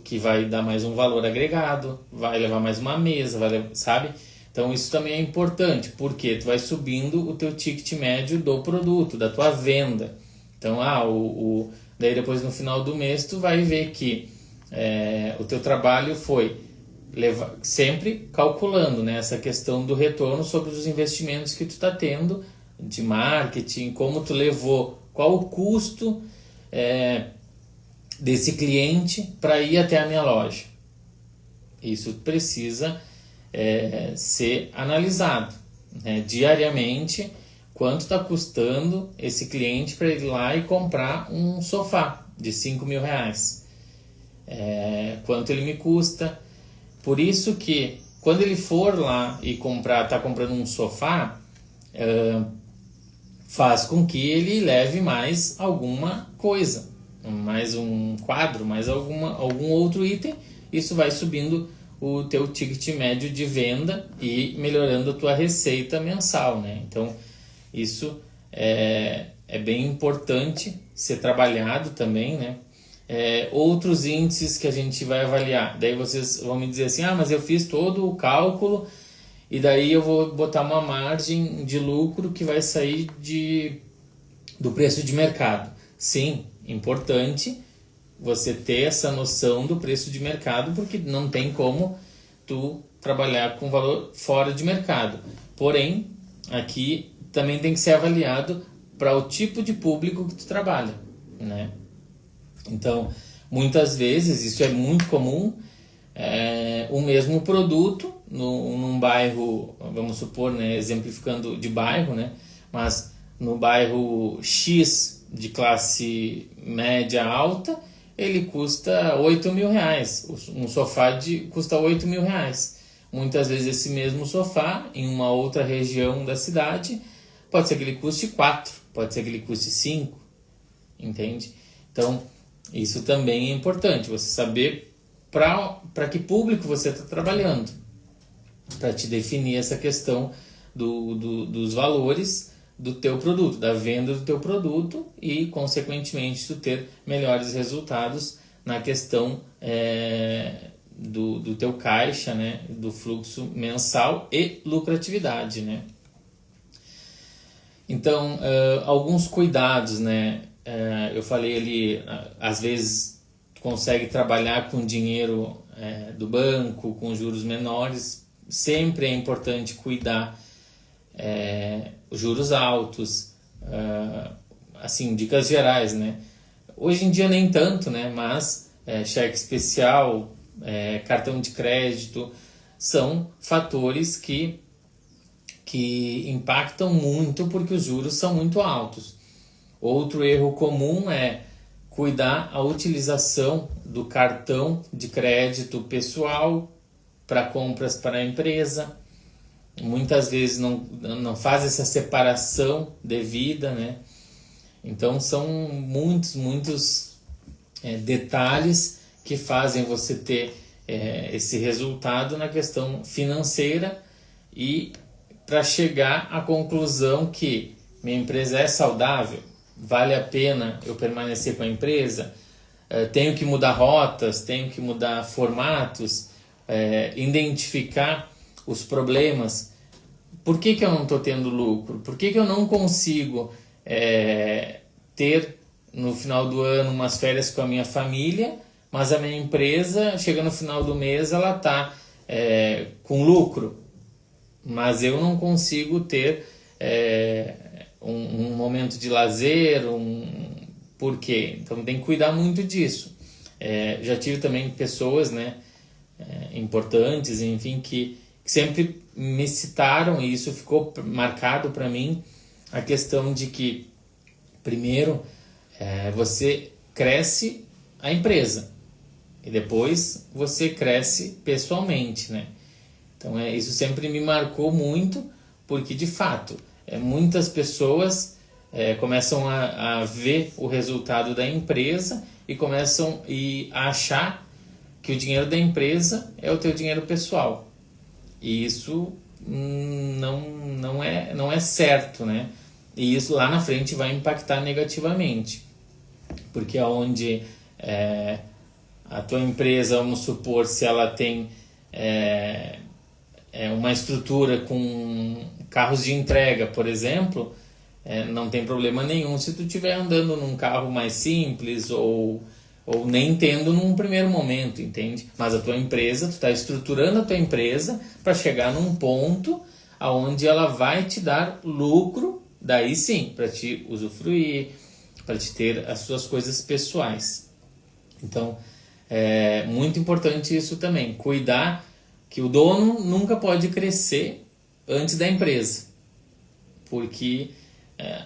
A: que vai dar mais um valor agregado, vai levar mais uma mesa, sabe? Então isso também é importante, porque tu vai subindo o teu ticket médio do produto, da tua venda. Então, daí depois no final do mês tu vai ver que o teu trabalho foi sempre calculando, né, essa questão do retorno sobre os investimentos que tu está tendo de marketing, como tu levou, qual o custo desse cliente para ir até a minha loja. Isso precisa ser analisado, né, diariamente, quanto está custando esse cliente para ir lá e comprar um sofá de R$5.000. Quanto ele me custa. Por isso que quando ele for lá e está comprando um sofá, faz com que ele leve mais alguma coisa, mais um quadro, mais algum outro item. Isso vai subindo o teu ticket médio de venda e melhorando a tua receita mensal, né? Então isso é bem importante ser trabalhado também, né? Outros índices que a gente vai avaliar, daí vocês vão me dizer assim, mas eu fiz todo o cálculo e daí eu vou botar uma margem de lucro que vai sair do preço de mercado. Sim, importante você ter essa noção do preço de mercado, porque não tem como tu trabalhar com valor fora de mercado. Porém, aqui também tem que ser avaliado para o tipo de público que tu trabalha, né? Então, muitas vezes, isso é muito comum, o mesmo produto num bairro, vamos supor, né, exemplificando de bairro, né, mas no bairro X de classe média alta, ele custa R$8.000. Um sofá custa R$8.000. Muitas vezes esse mesmo sofá, em uma outra região da cidade, pode ser que ele custe 4, pode ser que ele custe 5, entende? Então, isso também é importante, você saber para que público você está trabalhando, para te definir essa questão dos valores do teu produto, da venda do teu produto e, consequentemente, tu ter melhores resultados na questão do teu caixa, né, do fluxo mensal e lucratividade, né? Então, alguns cuidados, né? Eu falei ali, às vezes consegue trabalhar com dinheiro do banco, com juros menores. Sempre é importante cuidar juros altos, assim, dicas gerais, né? Hoje em dia nem tanto, né? Mas cheque especial, cartão de crédito, são fatores que impactam muito porque os juros são muito altos. Outro erro comum é cuidar a utilização do cartão de crédito pessoal para compras para a empresa. Muitas vezes não faz essa separação devida, né? Então são muitos detalhes que fazem você ter esse resultado na questão financeira e para chegar à conclusão que minha empresa é saudável, vale a pena eu permanecer com a empresa, tenho que mudar rotas, tenho que mudar formatos, identificar os problemas. Por que eu não estou tendo lucro? Por que eu não consigo ter no final do ano umas férias com a minha família, mas a minha empresa, chega no final do mês, ela está com lucro, mas eu não consigo ter um momento de lazer, por quê? Então tem que cuidar muito disso. Já tive também pessoas, né, importantes, enfim, que sempre me citaram, e isso ficou marcado para mim, a questão de que, primeiro, você cresce a empresa e depois você cresce pessoalmente, né? Então isso sempre me marcou muito, porque de fato muitas pessoas começam a ver o resultado da empresa e começam a achar que o dinheiro da empresa é o teu dinheiro pessoal. E isso não é certo, né? E isso lá na frente vai impactar negativamente. Porque onde a tua empresa, vamos supor, se ela tem uma estrutura com carros de entrega, por exemplo, não tem problema nenhum se tu estiver andando num carro mais simples ou nem tendo num primeiro momento, entende? Mas a tua empresa, tu está estruturando a tua empresa para chegar num ponto aonde ela vai te dar lucro, daí sim, para te usufruir, para te ter as suas coisas pessoais. Então, é muito importante isso também, cuidar que o dono nunca pode crescer antes da empresa, porque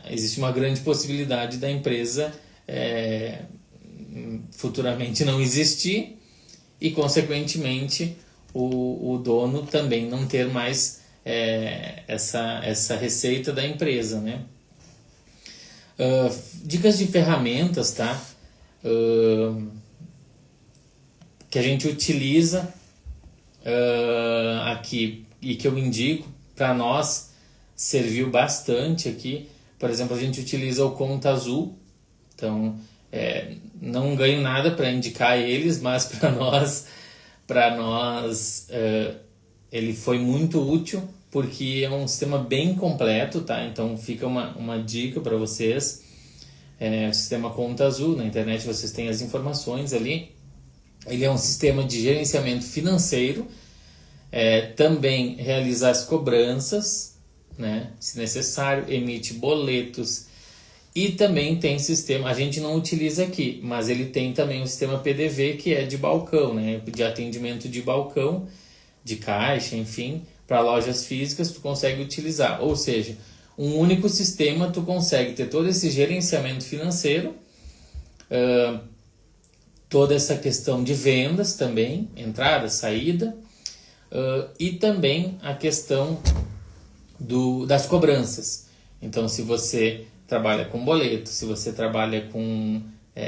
A: existe uma grande possibilidade da empresa futuramente não existir e, consequentemente, o dono também não ter mais essa receita da empresa, né? Dicas de ferramentas, tá? Que a gente utiliza aqui e que eu indico, para nós serviu bastante aqui. Por exemplo, a gente utiliza o Conta Azul. Então, não ganho nada para indicar eles, mas para nós ele foi muito útil, porque é um sistema bem completo, tá? Então fica uma dica para vocês. O sistema Conta Azul, na internet vocês têm as informações ali. Ele é um sistema de gerenciamento financeiro, também realiza as cobranças, né, se necessário, emite boletos, e também tem sistema, a gente não utiliza aqui, mas ele tem também o sistema PDV, que é de balcão, né, de atendimento de balcão, de caixa, enfim, para lojas físicas tu consegue utilizar, ou seja, um único sistema tu consegue ter todo esse gerenciamento financeiro, toda essa questão de vendas também, entrada, saída, e também a questão das cobranças. Então, se você trabalha com boleto, se você trabalha com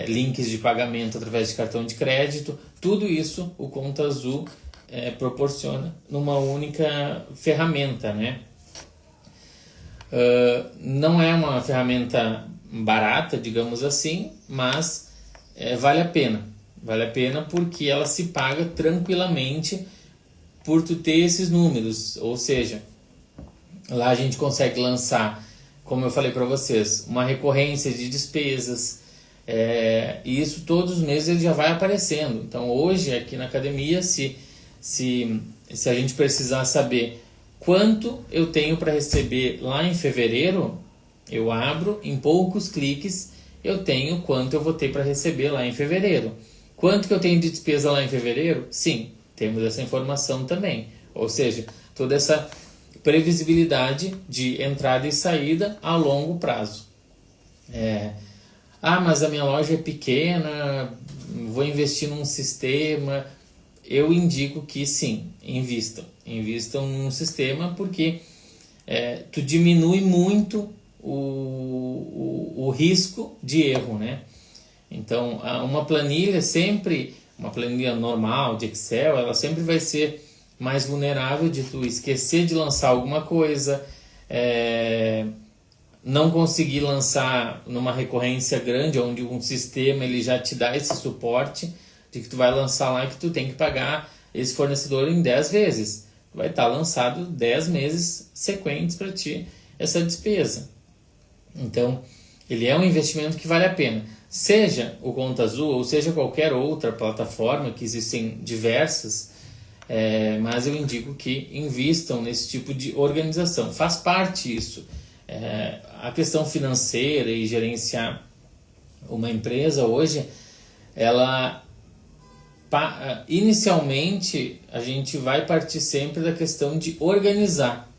A: links de pagamento através de cartão de crédito, tudo isso o Conta Azul proporciona numa única ferramenta, né? Não é uma ferramenta barata, digamos assim, mas vale a pena. Vale a pena porque ela se paga tranquilamente por tu ter esses números. Ou seja, lá a gente consegue lançar, como eu falei para vocês, uma recorrência de despesas, e isso todos os meses ele já vai aparecendo. Então hoje aqui na academia, se a gente precisar saber quanto eu tenho para receber lá em fevereiro, eu abro, em poucos cliques eu tenho quanto eu vou ter para receber lá em fevereiro. Quanto que eu tenho de despesa lá em fevereiro? Sim, temos essa informação também. ou seja, toda essa previsibilidade de entrada e saída a longo prazo. Mas a minha loja é pequena, vou investir num sistema. Eu indico que sim, invistam num sistema, porque tu diminui muito o risco de erro, né? Então, uma planilha normal de Excel, ela sempre vai ser mais vulnerável de tu esquecer de lançar alguma coisa, não conseguir lançar numa recorrência grande, onde um sistema ele já te dá esse suporte de que tu vai lançar lá, que tu tem que pagar esse fornecedor em 10 vezes. Vai estar lançado 10 meses sequentes para ti essa despesa. Então, ele é um investimento que vale a pena. Seja o Conta Azul ou seja qualquer outra plataforma, que existem diversas, mas eu indico que invistam nesse tipo de organização. Faz parte isso. A questão financeira e gerenciar uma empresa hoje, inicialmente a gente vai partir sempre da questão de organizar.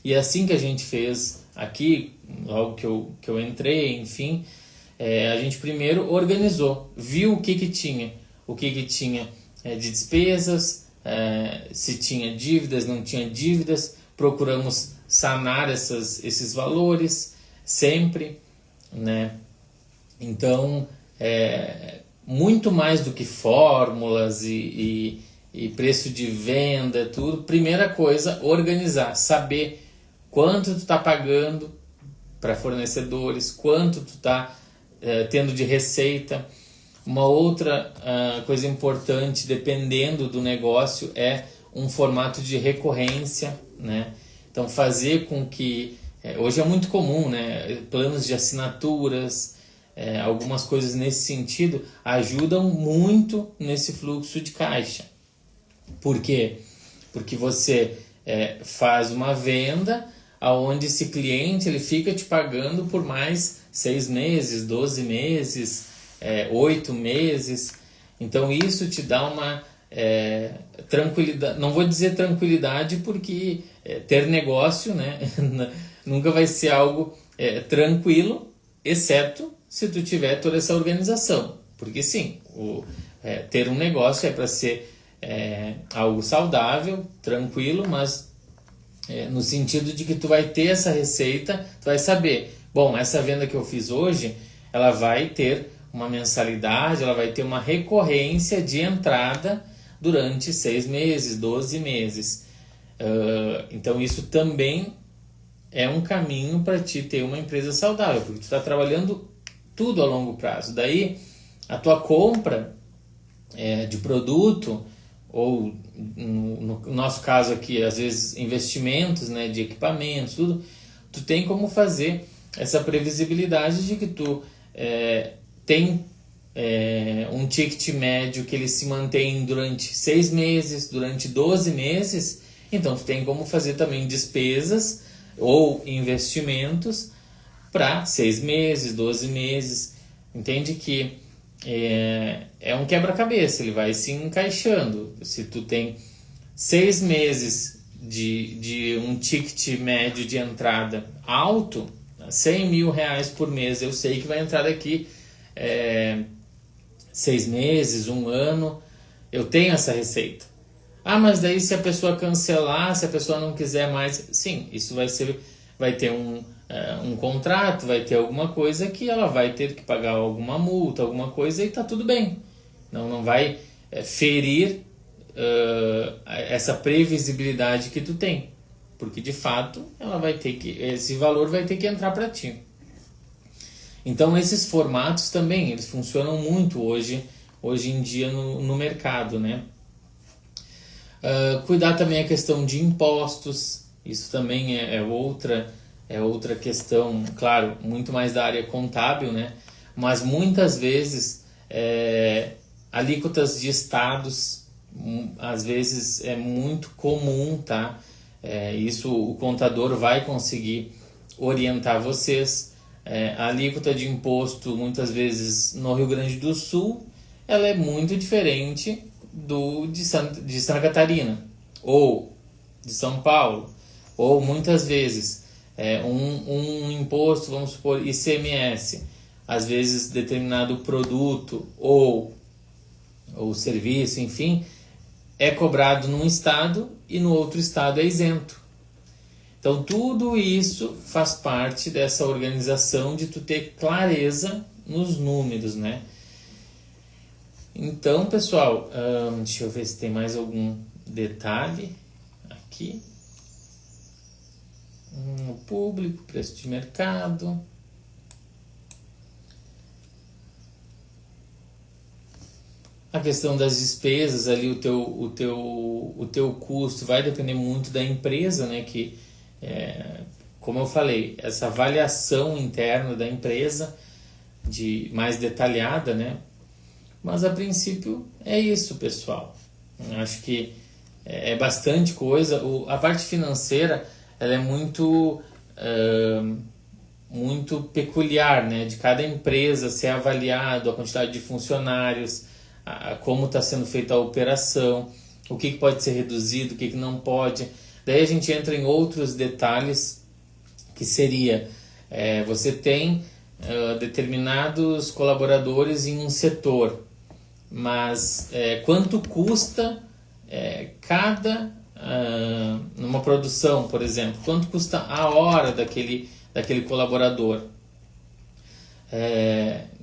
A: E é assim que a gente fez aqui, logo que eu entrei, enfim, a gente primeiro organizou, viu o que tinha de despesas, se tinha dívidas, não tinha dívidas, procuramos sanar esses valores sempre, né? Então, muito mais do que fórmulas e preço de venda, tudo, primeira coisa, organizar, saber quanto tu está pagando para fornecedores, quanto tu está tendo de receita. Uma outra coisa importante, dependendo do negócio, é um formato de recorrência, né? Então, fazer com que... hoje é muito comum, né? Planos de assinaturas, algumas coisas nesse sentido ajudam muito nesse fluxo de caixa. Por quê? Porque você faz uma venda onde esse cliente ele fica te pagando por mais 6 meses, 12 meses, 8 meses. Então isso te dá uma tranquilidade. Não vou dizer tranquilidade, porque ter negócio, né, nunca vai ser algo tranquilo, exceto se tu tiver toda essa organização. Porque sim, ter um negócio é para ser algo saudável, tranquilo, mas no sentido de que tu vai ter essa receita, tu vai saber, bom, essa venda que eu fiz hoje, ela vai ter uma mensalidade, ela vai ter uma recorrência de entrada durante 6 meses, 12 meses. Então isso também é um caminho para te ter uma empresa saudável, porque tu está trabalhando tudo a longo prazo. Daí a tua compra de produto, ou no nosso caso aqui, às vezes investimentos, né, de equipamentos, tudo, tu tem como fazer essa previsibilidade de que tu tem um ticket médio que ele se mantém durante 6 meses, durante 12 meses, então tu tem como fazer também despesas ou investimentos para 6 meses, 12 meses. Entende que é um quebra-cabeça, ele vai se encaixando. Se tu tem 6 meses de um ticket médio de entrada alto, 100 mil reais por mês, eu sei que vai entrar daqui 6 meses, 1 ano, eu tenho essa receita. Mas daí se a pessoa cancelar, se a pessoa não quiser mais, sim, isso vai ter um contrato, vai ter alguma coisa que ela vai ter que pagar alguma multa, alguma coisa, e tá tudo bem. Não vai ferir essa previsibilidade que tu tem, porque de fato ela vai ter que, esse valor vai ter que entrar para ti. Então esses formatos também, eles funcionam muito hoje em dia no mercado, né? Cuidar também a questão de impostos, isso também é outra questão, claro, muito mais da área contábil, né? Mas muitas vezes alíquotas de estados, às vezes é muito comum, tá? Isso o contador vai conseguir orientar vocês. A alíquota de imposto, muitas vezes no Rio Grande do Sul, ela é muito diferente de Santa Catarina, ou de São Paulo, ou muitas vezes um imposto, vamos supor ICMS, às vezes determinado produto ou serviço, enfim, é cobrado num estado e no outro estado é isento. Então tudo isso faz parte dessa organização de tu ter clareza nos números, né? Então, pessoal, deixa eu ver se tem mais algum detalhe aqui. Público, preço de mercado. A questão das despesas ali, o teu custo vai depender muito da empresa, né? Que, como eu falei, essa avaliação interna da empresa, mais detalhada, né? Mas a princípio é isso, pessoal. Eu acho que é bastante coisa. A parte financeira, ela é muito peculiar, né? De cada empresa ser avaliado, a quantidade de funcionários, como está sendo feita a operação, o que pode ser reduzido, o que não pode. Daí a gente entra em outros detalhes, que seria, você tem determinados colaboradores em um setor, mas quanto custa numa produção, por exemplo, quanto custa a hora daquele colaborador.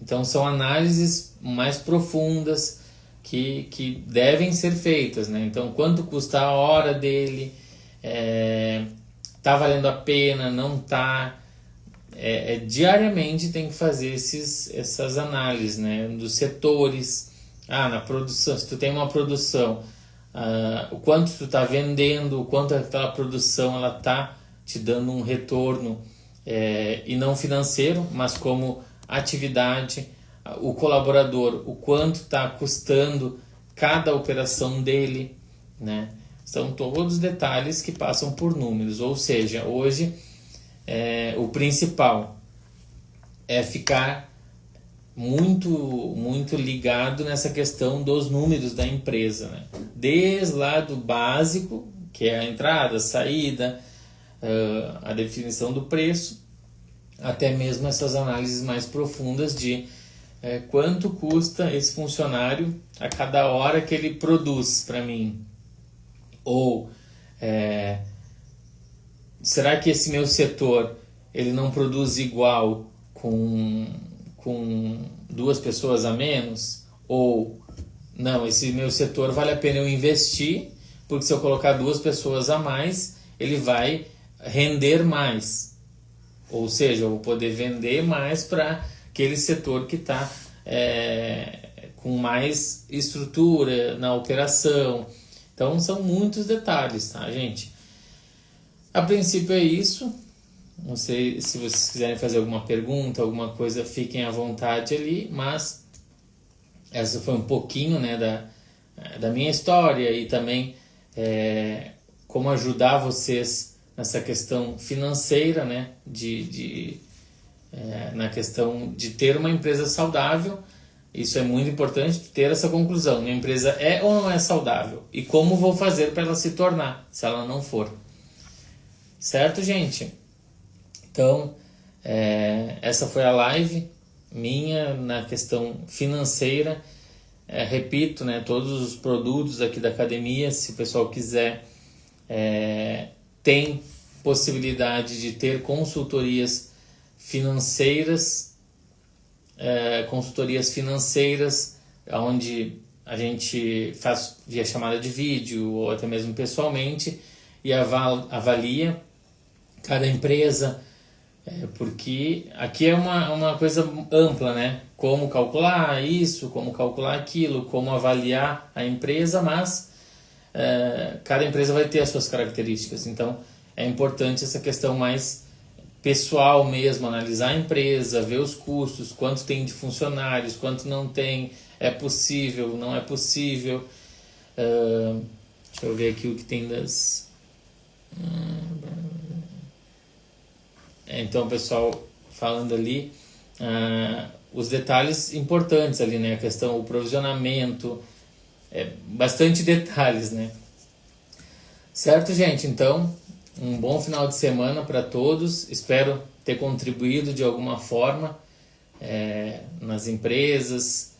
A: Então são análises mais profundas que devem ser feitas, né? Então quanto custa a hora dele, tá valendo a pena, não tá. Diariamente tem que fazer essas análises, né? Dos setores. Na produção, se tu tem uma produção, o quanto tu tá vendendo, o quanto aquela produção ela tá te dando um retorno, e não financeiro, mas como atividade, o colaborador, o quanto está custando cada operação dele, né? São todos detalhes que passam por números, ou seja, hoje o principal é ficar muito ligado nessa questão dos números da empresa, né? Desde lá do básico, que é a entrada, a saída, a definição do preço, até mesmo essas análises mais profundas de quanto custa esse funcionário a cada hora que ele produz para mim, ou será que esse meu setor ele não produz igual com 2 pessoas a menos, ou não, esse meu setor vale a pena eu investir, porque se eu colocar 2 pessoas a mais ele vai render mais. Ou seja, eu vou poder vender mais para aquele setor que está com mais estrutura na operação. Então, são muitos detalhes, tá, gente? A princípio é isso. Não sei se vocês quiserem fazer alguma pergunta, alguma coisa, fiquem à vontade ali. Mas essa foi um pouquinho, né, da minha história e também como ajudar vocês nessa questão financeira, né, na questão de ter uma empresa saudável. Isso é muito importante, ter essa conclusão. Minha empresa é ou não é saudável? E como vou fazer para ela se tornar, se ela não for? Certo, gente? Então, essa foi a live minha na questão financeira. Repito, né, todos os produtos aqui da academia, se o pessoal quiser, tem possibilidade de ter consultorias financeiras, onde a gente faz via chamada de vídeo ou até mesmo pessoalmente e avalia cada empresa, porque aqui é uma coisa ampla, né? Como calcular isso, como calcular aquilo, como avaliar a empresa, mas cada empresa vai ter as suas características. Então é importante essa questão mais pessoal mesmo, analisar a empresa, ver os custos, quanto tem de funcionários, quanto não tem, é possível, não é possível. Deixa eu ver aqui o que tem das... Então, pessoal, falando ali, os detalhes importantes ali, né? A questão, o provisionamento, bastante detalhes, né? Certo, gente? Então, um bom final de semana para todos. Espero ter contribuído de alguma forma nas empresas.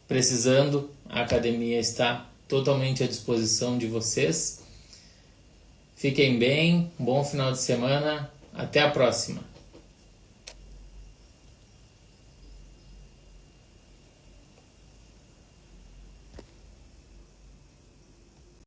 A: Precisando, a academia está totalmente à disposição de vocês. Fiquem bem, bom final de semana. Até a próxima.